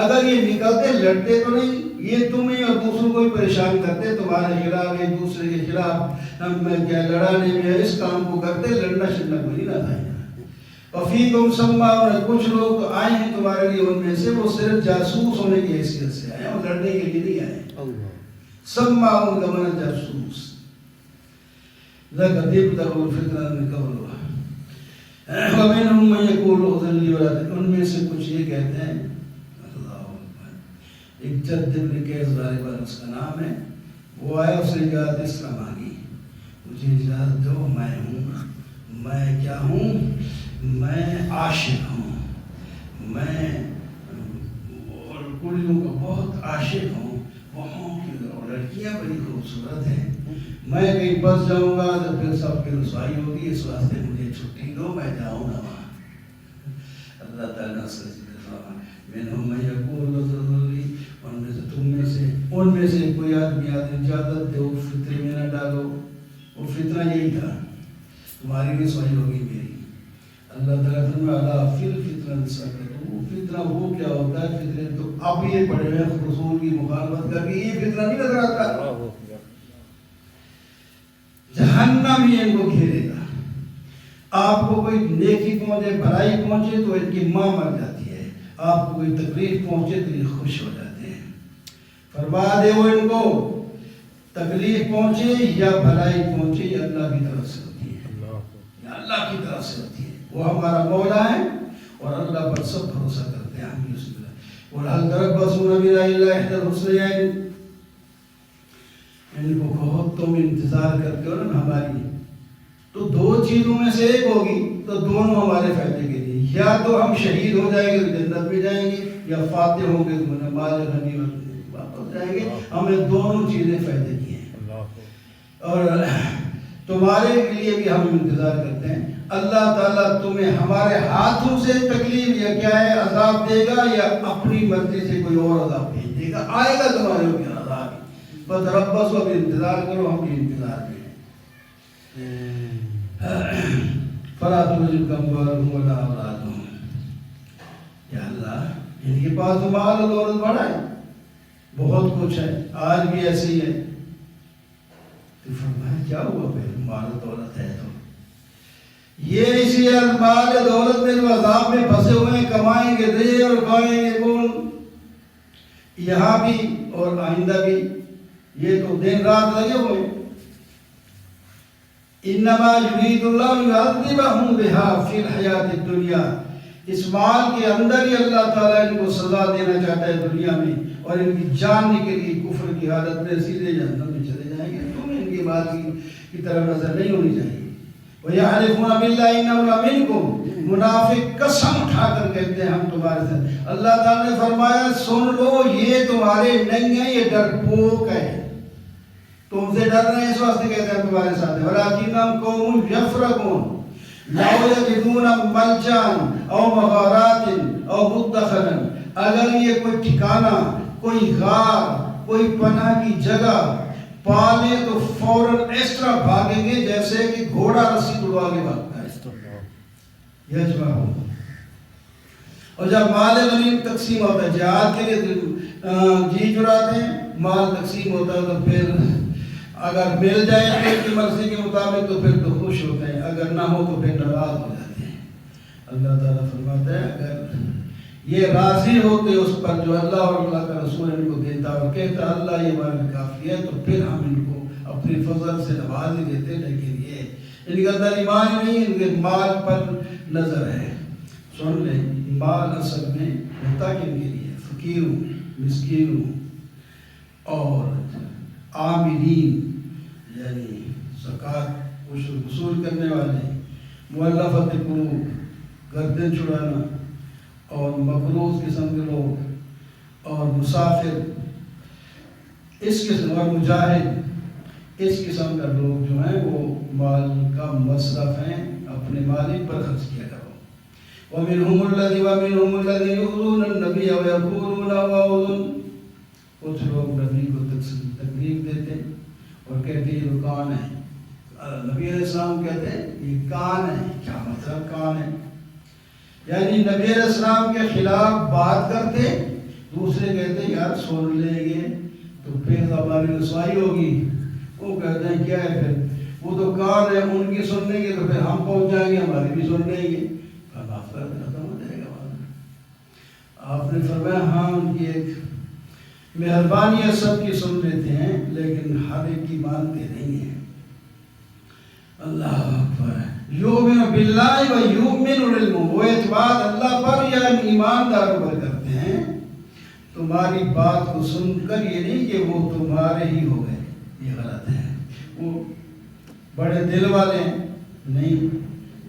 اگر یہ نکلتے لڑتے تو نہیں، یہ تمہیں اور دوسروں کو بھی پریشان کرتے، تمہارے خلاف ایک دوسرے کے خلاف کیا لڑانے میں اس کام کو کرتے، لڑنا شڑنا کوئی نہ تھا، وفیکم سماعون، کچھ لوگ تو آئے ہیں تمہارے لیے ان میں سے وہ صرف جاسوس ہونے کی حیثیت سے آئے ہیں اور لڑنے کے لیے نہیں آئے، سماعون کا معنی جاسوس، لَقَدْ ابْتَغُوا الْفِتْنَةَ مِنْ قَبْلُ وَمِنْهُمْ مَنْ يَقُولُ ائْذَنْ لِي وَلَا تَفْتِنُونِ، ان میں سے کچھ یہ کہتے ہیں، ایک جد ابن قیس غالباً اس کا نام ہے، وہ آیا، اس نے اجازت اس طرح مانگی، مجھے اجازت دو، میں ہوں، میں کیا ہوں، میں عاشق ہوں، میں کڑیوں کا بہت عاشق ہوں، وہاں کی لڑکیاں بڑی خوبصورت ہیں، میں کہیں بس جاؤں گا تو پھر سب کی رسوائی ہوگی، اس واسطے مجھے چھٹی دو، میں جاؤں گا وہاں، اللہ تعالیٰ سے منہم من یقول ائذن لی، ان میں سے تم میں سے ان میں سے کوئی آدمی اجازت دے وہ فطرے میں نہ ڈالو. وہ فتنہ یہی تھا، تمہاری بھی صحیح ہوگی میری. اللہ تعالیٰ فرمایا فی الفتنہ سقطوا. وہ فتنہ وہ کیا ہوتا ہے؟ فتنے تو اب یہ پڑے ہوئے رسول کی مخالفت کر کے یہ فتنہ نہیں نظر آتا. جہنم ہی ان کو گھیرے گا. آپ کو کوئی نیکی پہنچے، بھلائی پہنچے تو ان کی ماں مر جاتی ہے، آپ کو کوئی تکلیف پہنچے تو یہ خوش ہو جاتے ہیں. فرما دے وہ ان کو تکلیف پہنچے یا بھلائی پہنچے یہ اللہ کی طرف سے ہوتی ہے، یہ اللہ کی طرف سے ہوتی ہے. وہ ہمارا مولا ہے اور اللہ پر سب بھروسہ کرتے ہیں. ہم اس پر اور حل تربصون بنا الا احدى الحسنيين. ان کو بہت تم انتظار کرتے ہو نا ہماری، تو دو چیزوں میں سے ایک ہوگی تو دونوں ہمارے فائدے کے لیے. یا تو ہم شہید ہو جائیں گے تو جنت میں جائیں گے، یا فاتح ہوں گے تو مال غنیمت واپس جائیں گے. ہمیں دونوں چیزیں فائدے کی ہیں اور تمہارے لیے بھی ہم انتظار کرتے ہیں. اللہ تعالیٰ تمہیں ہمارے ہاتھوں سے تکلیف یا کیا ہے عذاب دے گا یا اپنی مرضی سے کوئی اور عذاب بھیج دے گا. آئے گا تمہارے اوپر عذاب. بس ربصوا، اب انتظار کرو، ہم بھی انتظار میں ہیں. فلا تعجبك أموالهم ولا أولادهم. یا اللہ ان کے پاس تو مال و دولت بڑا ہے، بہت کچھ ہے، آج بھی ایسے ہی ہے. تو فرمایا کیا ہوا پھر مال و دولت ہے تو یہ اسی مال و دولت میں جو عذاب میں پھنسے ہوئے ہیں، کمائیں گے دے اور کھائیں گے کون؟ یہاں بھی اور آئندہ بھی یہ تو دن رات لگے ہوئے. انما یرید اللہ یعذبہم بہا فی الحیات الدنیا. اس مال کے اندر ہی اللہ تعالیٰ ان کو سزا دینا چاہتا ہے دنیا میں، اور ان کی جان نکلی کفر کی حالت میں سیدھے جہنم میں چلے جائیں گے. تمہیں ان کی مال کی طرف نظر نہیں ہونی چاہیے. وَيَحْلِفُونَ بِاللَّهِ إِنَّهُمْ لَمِنْكُمْ. منافق قسم اٹھا کر کہتے ہیں ہم تمہارے ساتھ. اللہ تعالیٰ نے فرمایا سن لو یہ تمہارے نہیں ہیں، یہ ڈرپوک ہے، تم سے ڈر رہے ہیں اس واسطے کہتے ہیں تمہارے ساتھ. وَلَكِنَّهُمْ قَوْمٌ يَفْرَقُونَ لَوْ يَجِدُونَ مَلْجَأً أَوْ مَغَارَاتٍ أَوْ مُدَّخَلًا. اگر یہ کوئی ٹھکانہ، کوئی غار، کوئی پناہ کی جگہ پالے تو فوراً اس طرح بھاگیں گے جیسے کہ گھوڑا رسی توڑوا کے بھاگتا ہے. یجمعون. اور جب مال غنیم تقسیم ہوتا ہے، جہاد کے لیے جی چراتے ہیں، مال تقسیم ہوتا ہے تو پھر اگر مل جائے تو ان کی مرضی کے مطابق تو پھر تو خوش ہوتے ہیں، اگر نہ ہو تو پھر ناراض ہو جاتے ہیں. اللہ تعالیٰ فرماتا ہے اگر یہ راضی ہوتے اس پر جو اللہ اور اللہ کا رسول ان کو دیتا اور کہتا اللہ یہ ہمارے کافی ہے، تو پھر ہم ان کو اپنی فضل سے نواز ہی دیتے. لیکن یہ ان کے اندر ایمان نہیں، ان کے مال پر نظر ہے. سن لیں مال اصل میں ہوتا کن کے لیے؟ فقیروں، مسکینوں اور عاملین، یعنی زکوٰۃ وصول کرنے والے، مؤلفۃ قلوب گردن چھڑانا، اور مقروض قسم کے لوگ، اور مسافر اس قسم، اور مجاہد اس قسم کا لوگ جو ہیں وہ مال کا مصرف ہیں، اپنے مالک پر خرچ کیا کرو. وَمِنْهُمُ الَّذِينَ يُؤْذُونَ النَّبِيَّ وَيَقُولُونَ هُوَ أُذُنٌ. کچھ لوگ نبی کو تکلیف دیتے اور کہتے ہیں یہ کان ہے. نبی علیہ السلام کہتے ہیں یہ کان ہے. کیا مطلب کان ہے؟ یعنی نبی علیہ السلام کے خلاف بات کرتے، دوسرے کہتے ہیں یار سن لیں گے تو پھر ہماری رسوائی ہوگی. وہ کہتے ہیں کیا ہے پھر، وہ تو کان ہے، ان کی سن لیں گے تو پھر ہم پہنچ جائیں گے، ہماری بھی سن لیں گے، ختم ہو جائے گا. آپ نے فرمایا ہاں ان کی ایک مہربانی ہے، سب کی سن لیتے ہیں لیکن ہر ایک کی مانتے نہیں ہیں. اللہ اکبر. یؤمن باللہ و یؤمن بالمؤمن. وہ اعتماد اللہ پر یا ایمانداروں پر کرتے ہیں. تمہاری بات کو سن کر یہ نہیں کہ وہ تمہارے ہی ہو گئے، یہ غلط ہے. وہ بڑے دل والے ہیں نہیں،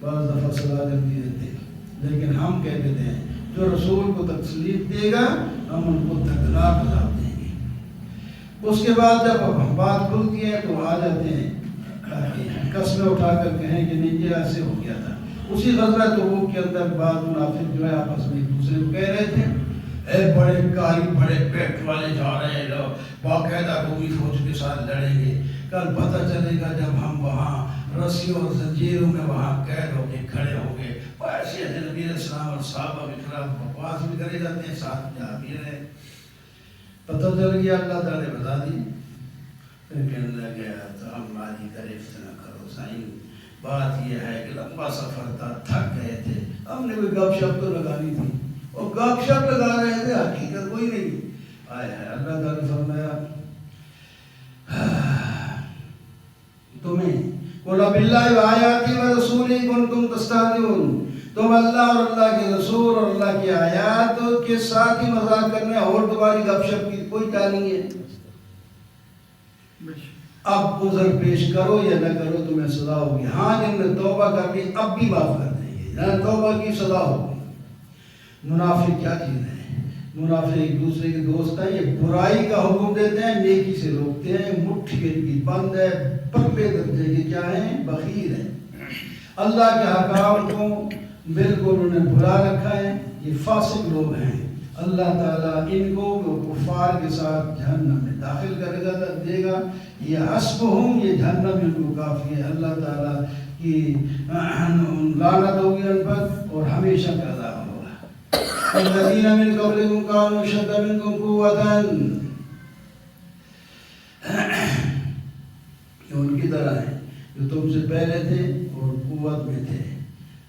بعض دفعہ صلاح جلدی دیتے، لیکن ہم کہہ دیتے ہیں جو رسول کو تکلیف دے گا ہم ان کو دردناک عذاب دیں گے. اس کے بعد جب بات کھلتی ہے تو آ جاتے ہیں قسمیں اٹھا کر کہیں کہ نہیں یہ ایسے ہو گیا تھا. اسی غزوہ تبوک کے اندر بعض منافق جو ہے آپس میں ایک دوسرے کو کہہ رہے تھے بڑے کاری بڑے پیٹ والے جا رہے ہیں لوگ باقاعدہ رومی فوج کے ساتھ لڑیں گے. کل پتہ چلے گا جب ہم وہاں رسیوں اور زنجیروں میں وہاں قید ہو کے کھڑے ہوں گے. ایسے نبی علیہ السلام اور صحابہ کے خلاف بکواس بھی کرے جاتے ہیں, ساتھ جا بھی رہے. پتہ چل گیا, اللہ تعالیٰ نے بتا دی. پھر کہنے لگا تو ہماری گرفت نہ کرو سائن, بات یہ ہے کہ لمبا سفر تھا, تھک گئے تھے, ہم نے کوئی گپ شپ تو لگانی تھی, اور گپ شپ لگا رہے تھے, حقیقت کوئی نہیں. آئے ہے اللہ تعالیٰ نے فرمایا تمہیں قُلْ بِاللَّهِ وَآيَاتِهِ وَرَسُولِهِ كُنْتُمْ تَسْتَهْزِئُونَ, تم اللہ اور اللہ کے رسول اور اللہ کی آیات کے ساتھ ہی مذاق کرنے اور تمہاری گپ شپ کی کوئی کیا نہیں ہے. اب عذر پیش کرو یا نہ کرو تمہیں سزا ہوگی. ہاں جن نے توبہ کر لی اب بھی معاف کر دیں گے, نہ توبہ کی سزا ہوگی. منافق کیا چیز ہے؟ منافق ایک دوسرے کے دوست ہیں, یہ برائی کا حکم دیتے ہیں, نیکی سے روکتے ہیں, مٹھی کی بند ہے, پرلے درجے کے کیا ہیں, بخیل ہیں. اللہ کے حکام کو بالکل انہوں نے بھلا رکھا ہے, یہ فاسق لوگ ہیں. اللہ تعالیٰ ان کو کفار کے ساتھ جہنم میں داخل کرے گا, دے گا. یہ حسبہم, یہ جہنم ان کو کافی ہے. اللہ تعالیٰ کی لعنت ہوگی ان پر اور ہمیشہ کا عذاب ہوگا. الذین من قبلکم کانوا اشد منکم قوۃ, یہ ان کی طرح ہیں جو تم سے پہلے تھے اور قوت میں تھے.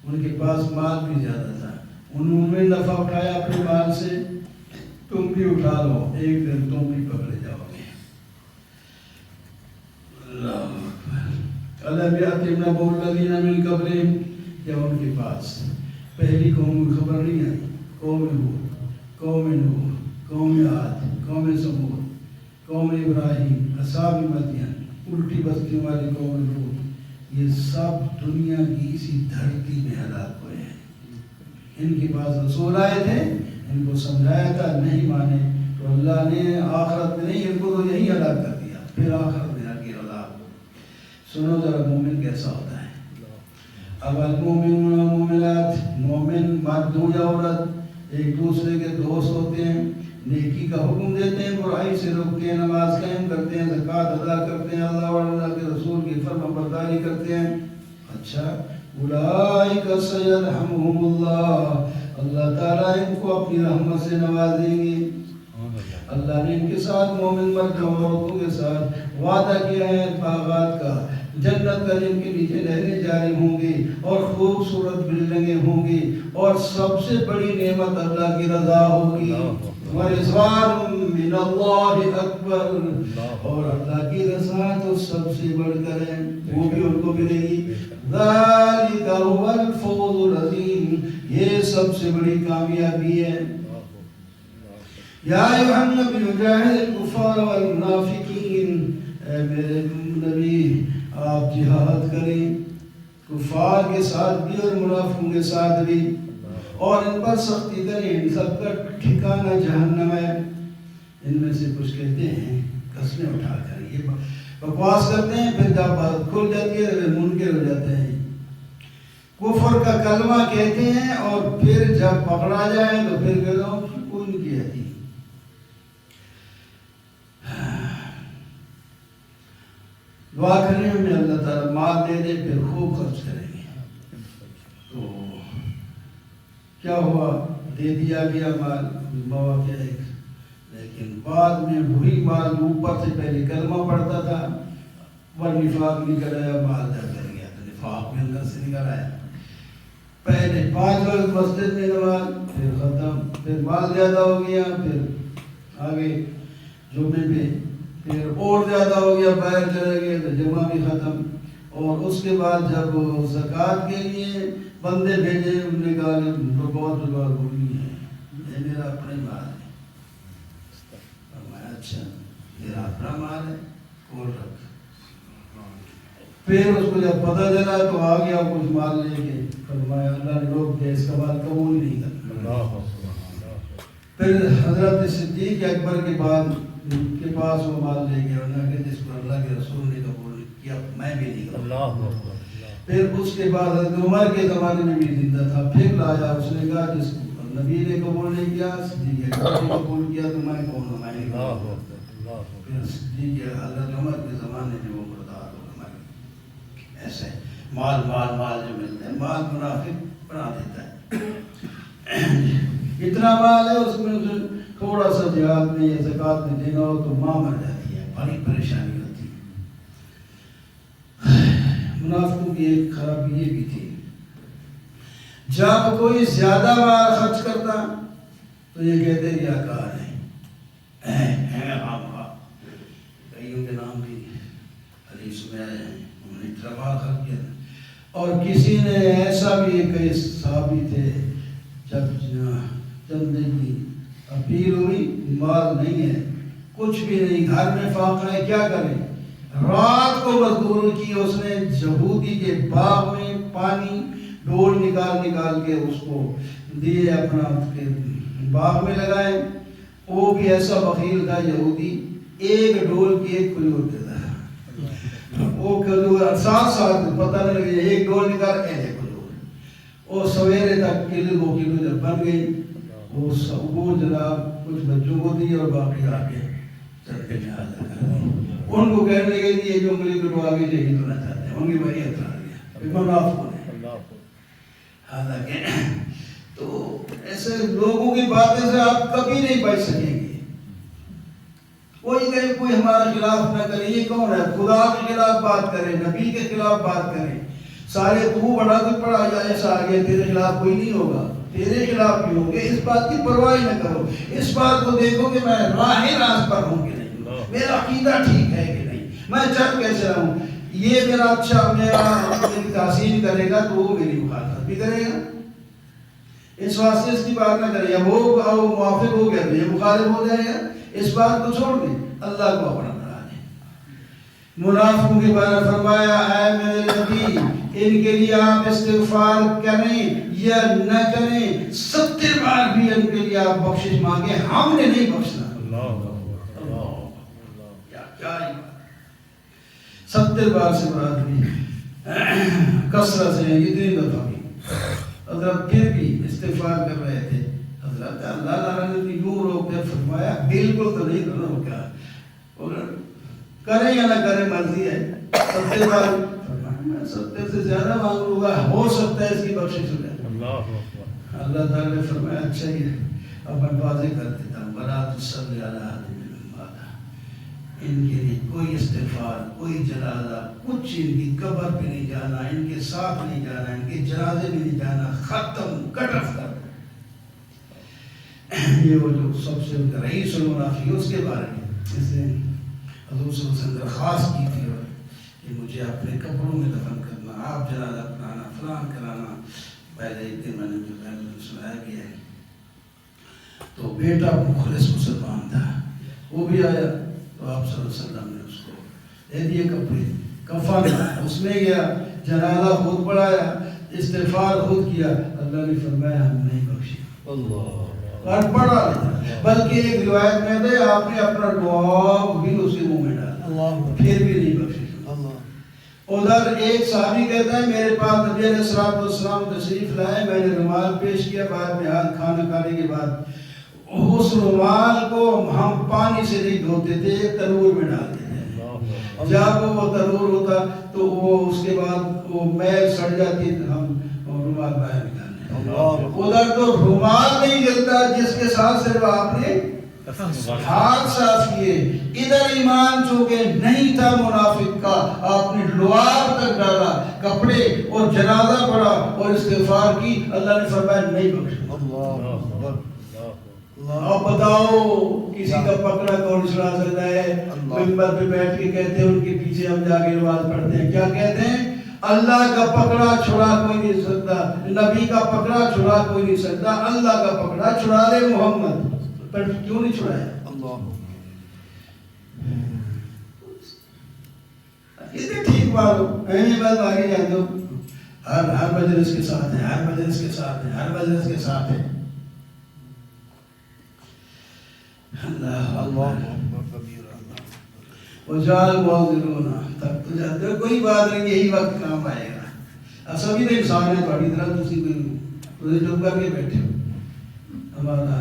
ان کے پاس مال بھی زیادہ تھا, انہوں نے نفع اٹھایا اپنے مال سے, تم بھی اٹھا لو, ایک دن تم بھی پکڑے جاؤ گے. اللہ اکبر. الم یأتہم نبأ الذین من قبلہم, کیا ان کے پاس پہلی قوم کی خبر نہیں آئی؟ قوم ہود, قوم نوح, قوم عاد, قوم ثمود, قوم ابراہیم, اصحاب مدین, الٹی بستیوں والی قوم لوط, یہ سب دنیا کی اسی دھرتی میں ہلاک ہوئے ہیں. ان کے پاس رسول آئے تھے, ان کو سمجھایا تھا, نہیں مانے تو اللہ نے آخرت میں نہیں, ان کو تو یہی ہلاک کر دیا, پھر آخرت میں آگے ہلاک. سنو ذرا مومن کیسا ہوتا ہے. اب المومنون والمومنات, مومن مرد ہو یا عورت, ایک دوسرے کے دوست ہوتے ہیں, نیکی کا حکم دیتے ہیں, برائی سے روکتے ہیں, نماز قائم کرتے ہیں, زکوٰۃ ادا کرتے ہیں, اللہ اور اللہ کے رسول کی فرمان برداری کرتے ہیں. اچھا, اولئک سیرحمہم اللہ, اللہ تعالیٰ ان کو اپنی رحمت سے نواز دیں گے. اللہ نے ان کے ساتھ مومن مرد اور عورتوں کے ساتھ وعدہ کیا ہے باغات کا, جنت کا, جن کے نیچے نہریں جاری ہوں گی اور خوبصورت بلڈنگیں ہوں گی, اور سب سے بڑی نعمت اللہ کی رضا ہوگی. ورضوان من اللہ اکبر, اور اللہ کی رضا تو سب سے بڑھ کر ہے, وہ بھی ان کو ملے گی. ذالک هو الفوز العظیم, یہ سب سے بڑی کامیابی ہے. یا ایھا النبی جاہد الکفار والمنافقین, اے میرے نبی آپ جہاد کریں کفار کے ساتھ بھی اور منافقوں کے ساتھ بھی, اور ان پر سختی کریں, ان سب کا ٹھکانہ جہنم ہے. ان میں سے کچھ کہتے ہیں قسمیں اٹھا کر, یہ بکواس کرتے ہیں, پھر جب بات کھل جاتی ہے پھر منکر ہو جاتے ہیں. کفر کا کلمہ کہتے ہیں اور پھر جب پکڑا جائے تو پھر کہتے ہیں کوئی نہیں کیا تھی. دعا کریں ہمیں اللہ تعالیٰ مال دے دے, پھر خوب خرچ کریں گے. تو کیا ہوا, دے دیا گیا مال, مواقع ایک, لیکن بعد میں وہی مال اوپر سے پہلے کلمہ پڑھتا تھا, نفاق نکل آیا, مال جا کر گیا تو نفاق میں اندر سے نکل آیا. پہلے 5 وقت مسجد میں نماز, پھر ختم, پھر مال زیادہ ہو گیا, پھر آگے جمعے پہ, پھر اور زیادہ ہو گیا, باہر چلے گئے تو جمعہ بھی ختم. اور اس کے بعد جب زکوٰۃ کے لیے بندے بھیجے, انہوں نے کہا کہ بہت ہوئی ہے, یہ میرا اپنے مال ہے. اچھا, میرا اپنا مال ہے, کھول رکھ. پھر اس کو جب پتہ چلا تو آ گیا کچھ مال لے کے, فرمایا اللہ نے روک دیا, اس کا مال قبول نہیں کرنا. پھر حضرت صدیق اکبر کے بعد کے پاس وہ مال لے گیا, انہوں نے کہا جس کو اللہ کے رسول نے قبول کیا میں بھی نہیں کروں. پھر اس کے بعد حضرت عمر کے زمانے میں بھی زندہ تھا, پھر لایا, اس نے کہا جس کو نبی نے قبول نہیں کیا، صدیق اکبر نے قبول کیا، تو میں کون ہوں؟ میں نہیں قبول کیا۔ پھر صدیق حضرت عمر کے زمانے میں وہ مردار ہو ہمارے ایسے مال مال مال جو ملتا ہے، مال منافق بنا دیتا ہے۔ اتنا مال ہے اس میں سے تھوڑا سا جہاد میں یا زکوٰۃ میں دینا ہو تو ماں مر جاتی ہے، بڑی پریشانی ہوتی ہے۔ منافقوں کی ایک خرابی یہ بھی تھی، جب کوئی زیادہ مال خرچ کرتا تو یہ کہتے ریاکار ہیں، کئیوں کے نام بھی حدیث میں آئے ہیں، انہوں نے اتنا مال خرچ کیا۔ اور کسی نے ایسا بھی، کئی صحابی تھے، جب چندے کی اپیل ہوئی، مال نہیں ہے، کچھ بھی نہیں، گھر میں فاقہ ہے، کیا کریں؟ رات کو مزدور کی، اس نے یہودی کے باغ میں پانی ڈول نکال نکال کے اس کو دیے، اپنا اس کے باغ میں لگائے۔ وہ بھی ایسا بخیل تھا یہودی، ایک ڈول کی ایک کھجور دیتا ہے، وہ کھجور ساتھ ساتھ پتہ نہیں لگے، ایک ڈول نکال ایک کھجور، وہ سویرے تک کلو دو کلو جب بن گئی، وہ جناب کچھ بچوں کو دی اور باقی آگے چل کے جہاز لگا۔ ان کو کہنے لگے کہ یہ جو انگلی کٹوا کے شہید ہونا چاہتے ہیں، ان کی بڑی اطلاع دیا منافقوں نے۔ حالانکہ تو ایسے لوگوں کی باتیں سے آپ کبھی نہیں بچ سکیں گے۔ کوئی کہے کوئی ہمارا خلاف نہ کرے، یہ کون ہے؟ خدا کے خلاف بات کرے، نبی کے خلاف بات کرے، سارے تو بڑا تو پڑا جائے، ایسا آگے تیرے خلاف کوئی نہیں ہوگا، تیرے خلاف بھی ہوں گے، اس بات کی پرواہ نہ کرو، اس بات کو دیکھو کہ میں راہ راست پر ہوں کہ نہیں، میرا عقیدہ ٹھیک ہے کہ نہیں، میں چل کیسے رہوں، یہ میرا اچھا میری تحسین کرے گا تو وہ میری مخالفت بھی کرے گا، اس واسطے اس کی بات نہ کرے، یا وہ موافق ہو گیا تو یہ مخالف ہو جائے گا، اس بات کو چھوڑ دیں، اللہ کو اپنا بنا دیں۔ منافقوں کے بارے میں فرمایا، اے میرے نبی، ان کے لیے آپ استغفار کریں یا نہ کریں، 70 بار بھی ان کے لیے آپ بخشش مانگیں، ہم نے نہیں بخشنا۔ کیا 70 بار سے مراد بھی کثرت سے اتنی دفعہ بھی حضرت پھر بھی استغفار کر رہے تھے۔ حضرت اللہ تعالیٰ نے یوں روک دیا، فرمایا بالکل تو نہیں کرنا، روکا اور کریں یا نہ کریں مرضی ہے، 70 بار 70 سے زیادہ مانگوں گا، ہو سکتا ہے اس کی بخشش ہو جائے۔ اللہ تعالیٰ نے فرمایا اچھا ہی ہے، اب میں واضح کر دیتا ہوں، وَلَا تُصَلِّ عَلَىٰ أَحَدٍ مِّنْهُمْ مَاتَ، ان کے لیے کوئی استغفار، کوئی جنازہ، کچھ ان کی قبر پہ نہیں جانا، ان کے ساتھ نہیں جانا، ان کے جنازے میں نہیں جانا، ختم، کٹ آف کر۔ یہ وہ جو سب سے رئیس المنافقین اس کے بارے میں اس نے حضور صلی اللہ علیہ وسلم درخواست کی تھی کہ مجھے اپنے قبروں میں دفن کرنا، آپ جنازہ پڑھانا، فلان کرانا۔ پہلے ایک دن میں نے جو سنایا گیا ہے، تو بیٹا مخلص مسلمان تھا، وہ بھی آیا تو آپ صلی اللہ علیہ وسلم نے اس کو دے دیے کپڑے، کفن، اس میں گیا، جنازہ خود پڑھایا، استغفار خود کیا، اللہ نے فرمایا ہم نہیں بخشی، اور پڑھا نہیں، بلکہ ایک روایت میں تھے آپ نے اپنا دعا بھی اس کے منہ میں ڈالا، پھر بھی نہیں بخشی۔ ادھر ایک صحابی کہتا ہے میرے پاس نبی علیہ السلام تشریف لائے، میں نے رومال پیش کیا، بعد میں ہاتھ کھانا کھانے کے بعد اس رومال کو ہم پانی سے نہیں دھوتے تھے، ایک تنور میں ڈال دیتے تھے، جب وہ تنور ہوتا تو وہ اس کے بعد وہ میل سڑ جاتی، ہم رومال باہر نکالنے، ادھر تو رومال نہیں جلتا جس کے ساتھ صرف آپ نے ہاتھ صاف کیے، ادھر ایمان چونکہ نہیں تھا منافق کا، آپ نے لعاب تک ڈالا، کپڑے اور جنازہ پڑھا اور استغفار کی، اللہ نے فرمایا نہیں بخشا۔ اب بتاؤ کسی کا پکڑا کون چھڑا سکتا ہے؟ منبر پہ بیٹھ کے کہتے ہیں ان کے پیچھے ہم جا کے نماز پڑھتے ہیں، کیا کہتے ہیں؟ اللہ کا پکڑا چھڑا کوئی نہیں سکتا، نبی کا پکڑا چھڑا کوئی نہیں سکتا، اللہ کا پکڑا چھڑا لے محمد، پر کیوں نہیں چھڑایا؟ کتنے ٹھیک بات ہو، اہمی بات آگے جانتے ہو، ہر مجلس کے ساتھ ہیں، ہر مجلس کے ساتھ ہیں، ہر مجلس کے ساتھ ہیں۔ اللہ وجال معذرون، تک تو جانتے ہو کوئی بات نہیں، یہی وقت کام آئے گا، سبھی تو انسان ہے، تھوڑی طرح تسی کوئی چپ کر کے بیٹھے ہو، ہمارا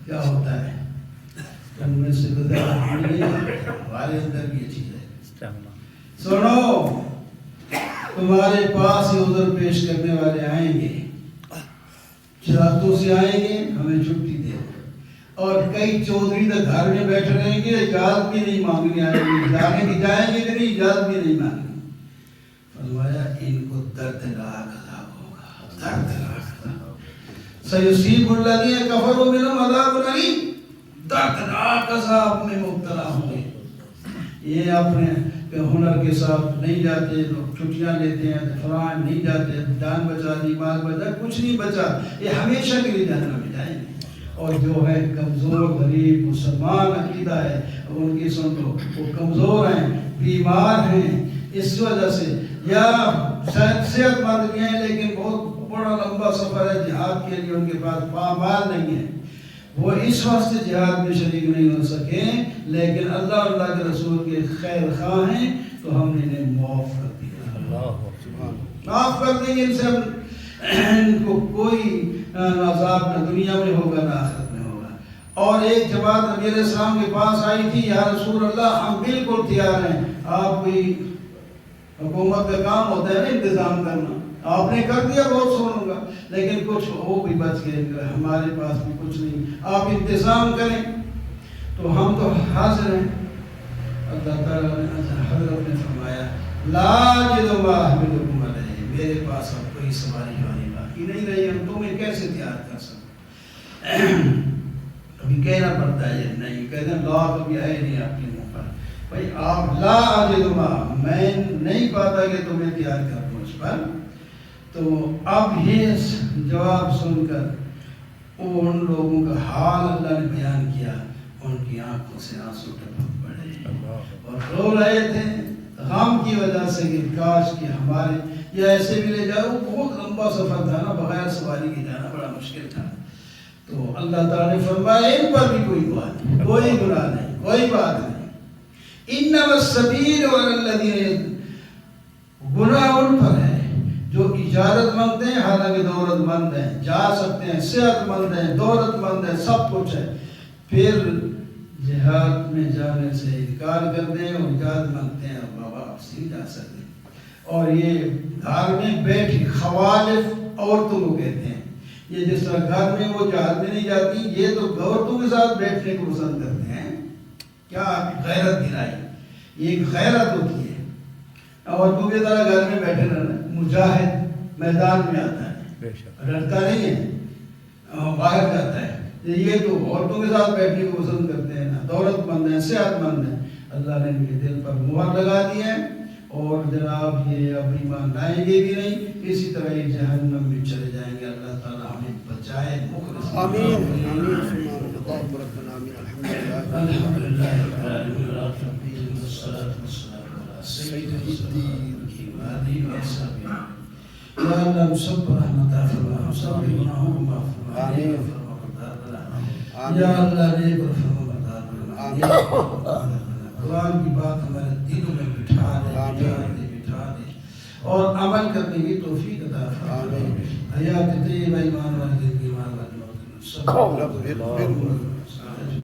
کیا ہوتا ہے ہم میں سے ہمارے اندر بھی یہ چیز ہے. سنو تمہارے پاس یہ عذر پیش کرنے والے آئیں گے چراتوں سے آئیں گے ہمیں چھٹی دے اور کئی چودھری تک گھر میں بیٹھے رہیں گے اجازت بھی نہیں مانگنے آئیں گے جانے کی جائیں گے کہ نہیں اجازت بھی نہیں مانگیں گے. فرمایا ان کو دردناک عذاب ہوگا دردناک عذاب سیصیب الذین کفروا منہم عذاب علیم دردناک عذاب میں مبتلا ہوں گے. یہ اپنے ہنر کے ساتھ نہیں جاتے لوگ چھٹیاں لیتے ہیں فلاں نہیں جاتے جان بچا دی مال بچا کچھ نہیں بچا یہ ہمیشہ کے لیے جہنم میں جائیں گے. اور جو ہے کمزور غریب مسلمان عقیدہ ہے ان کی سن لو وہ کمزور ہیں بیمار ہیں اس وجہ سے یا صحت مند بھی ہیں لیکن بہت بڑا لمبا سفر ہے جہاد کے لیے ان کے پاس مال نہیں ہے وہ اس واسطے جہاد میں شریک نہیں ہو سکے لیکن اللہ کے رسول کے خیر خواہ ہیں تو ہم نے انہیں معاف کر دیا معاف کر دیں گے ان سے ان کو کوئی عذاب نہ دنیا میں ہوگا نہ آخرت میں ہوگا. اور ایک جماعت نبی علیہ السلام کے پاس آئی تھی یا رسول اللہ ہم بالکل تیار ہیں آپ کوئی حکومت کا کام ہوتا ہے نا انتظام کرنا آپ نے کر دیا بہت سنوں گا لیکن کچھ وہ بھی بچ گئے ہمارے پاس بھی کچھ نہیں آپ انتظام کریں تو ہم تو حاضر ہیں. اللہ تعالیٰ نے حضرت نے فرمایا لا جد ما احملکم علیہ میرے پاس اب کوئی سواری واری باقی نہیں رہی ہم تمہیں کیسے تیار کر سکتے. ابھی کہنا پڑتا ہے نہیں کہتے ہیں لا کبھی آئے نہیں آپ کے منہ پر بھائی آپ لا جد ما میں نہیں پاتا کہ تمہیں تیار کر دوں اس پر. تو اب یہ جواب سن کر ان لوگوں کا حال اللہ نے بیان کیا ان کی آنکھوں سے آنسو ٹپک پڑے اور رو رہے تھے غم کی وجہ سے کہ کاش کہ ہمارے یا ایسے بھی لے جاؤ بہت لمبا سفر تھا نا بغیر سواری کے جانا بڑا مشکل تھا. تو اللہ تعالیٰ نے فرمایا ان پر بھی کوئی گناہ نہیں کوئی گناہ نہیں کوئی بات نہیں. انما السبیل علی الذین گناہ ان پر ہے جو اجازت مند ہیں حالانکہ دولت مند ہیں جا سکتے ہیں صحت مند ہیں دولت مند ہیں سب کچھ ہے پھر جہاد میں جانے سے انکار کرتے ہیں اور اجازت مانگتے ہیں اور بابا آپ سے جا سکتے اور یہ گھر میں بیٹھی خوالف عورتوں کو کہتے ہیں. یہ جس طرح گھر میں وہ جہاد میں نہیں جاتی یہ تو عورتوں کے ساتھ بیٹھنے کو پسند کرتے ہیں. کیا غیرت دلائی یہ ایک غیرت ہوتی ہے عورتوں کی طرح گھر میں بیٹھے رہنا. مجاہد میدان میں آتا ہے ڈرتا نہیں ہے باہر جاتا ہے. یہ تو عورتوں کے ساتھ بیٹھنے کو پسند کرتے ہیں نا دولت مند ہیں صحت مند ہیں. اللہ نے ان کے دل پر مہر لگا دی ہے اور جناب یہ اب ایمان لائیں گے بھی نہیں اسی طرح یہ جہنم میں چلے جائیں گے. اللہ تعالیٰ ہمیں بچائے مخلص آمین الحمدللہ والصلاة والسلام علی سید الدین یا اللہ سب پر رحمت فرما سب گناہوں کو معاف فرما یا اللہ نیک اور فرمانبردار فرما. قرآن کی بات ہمارے دلوں میں بٹھا دے اور عمل کرنے کی توفیق عطا فرما. حیات طیبہ ایمان والے ایمان والے سب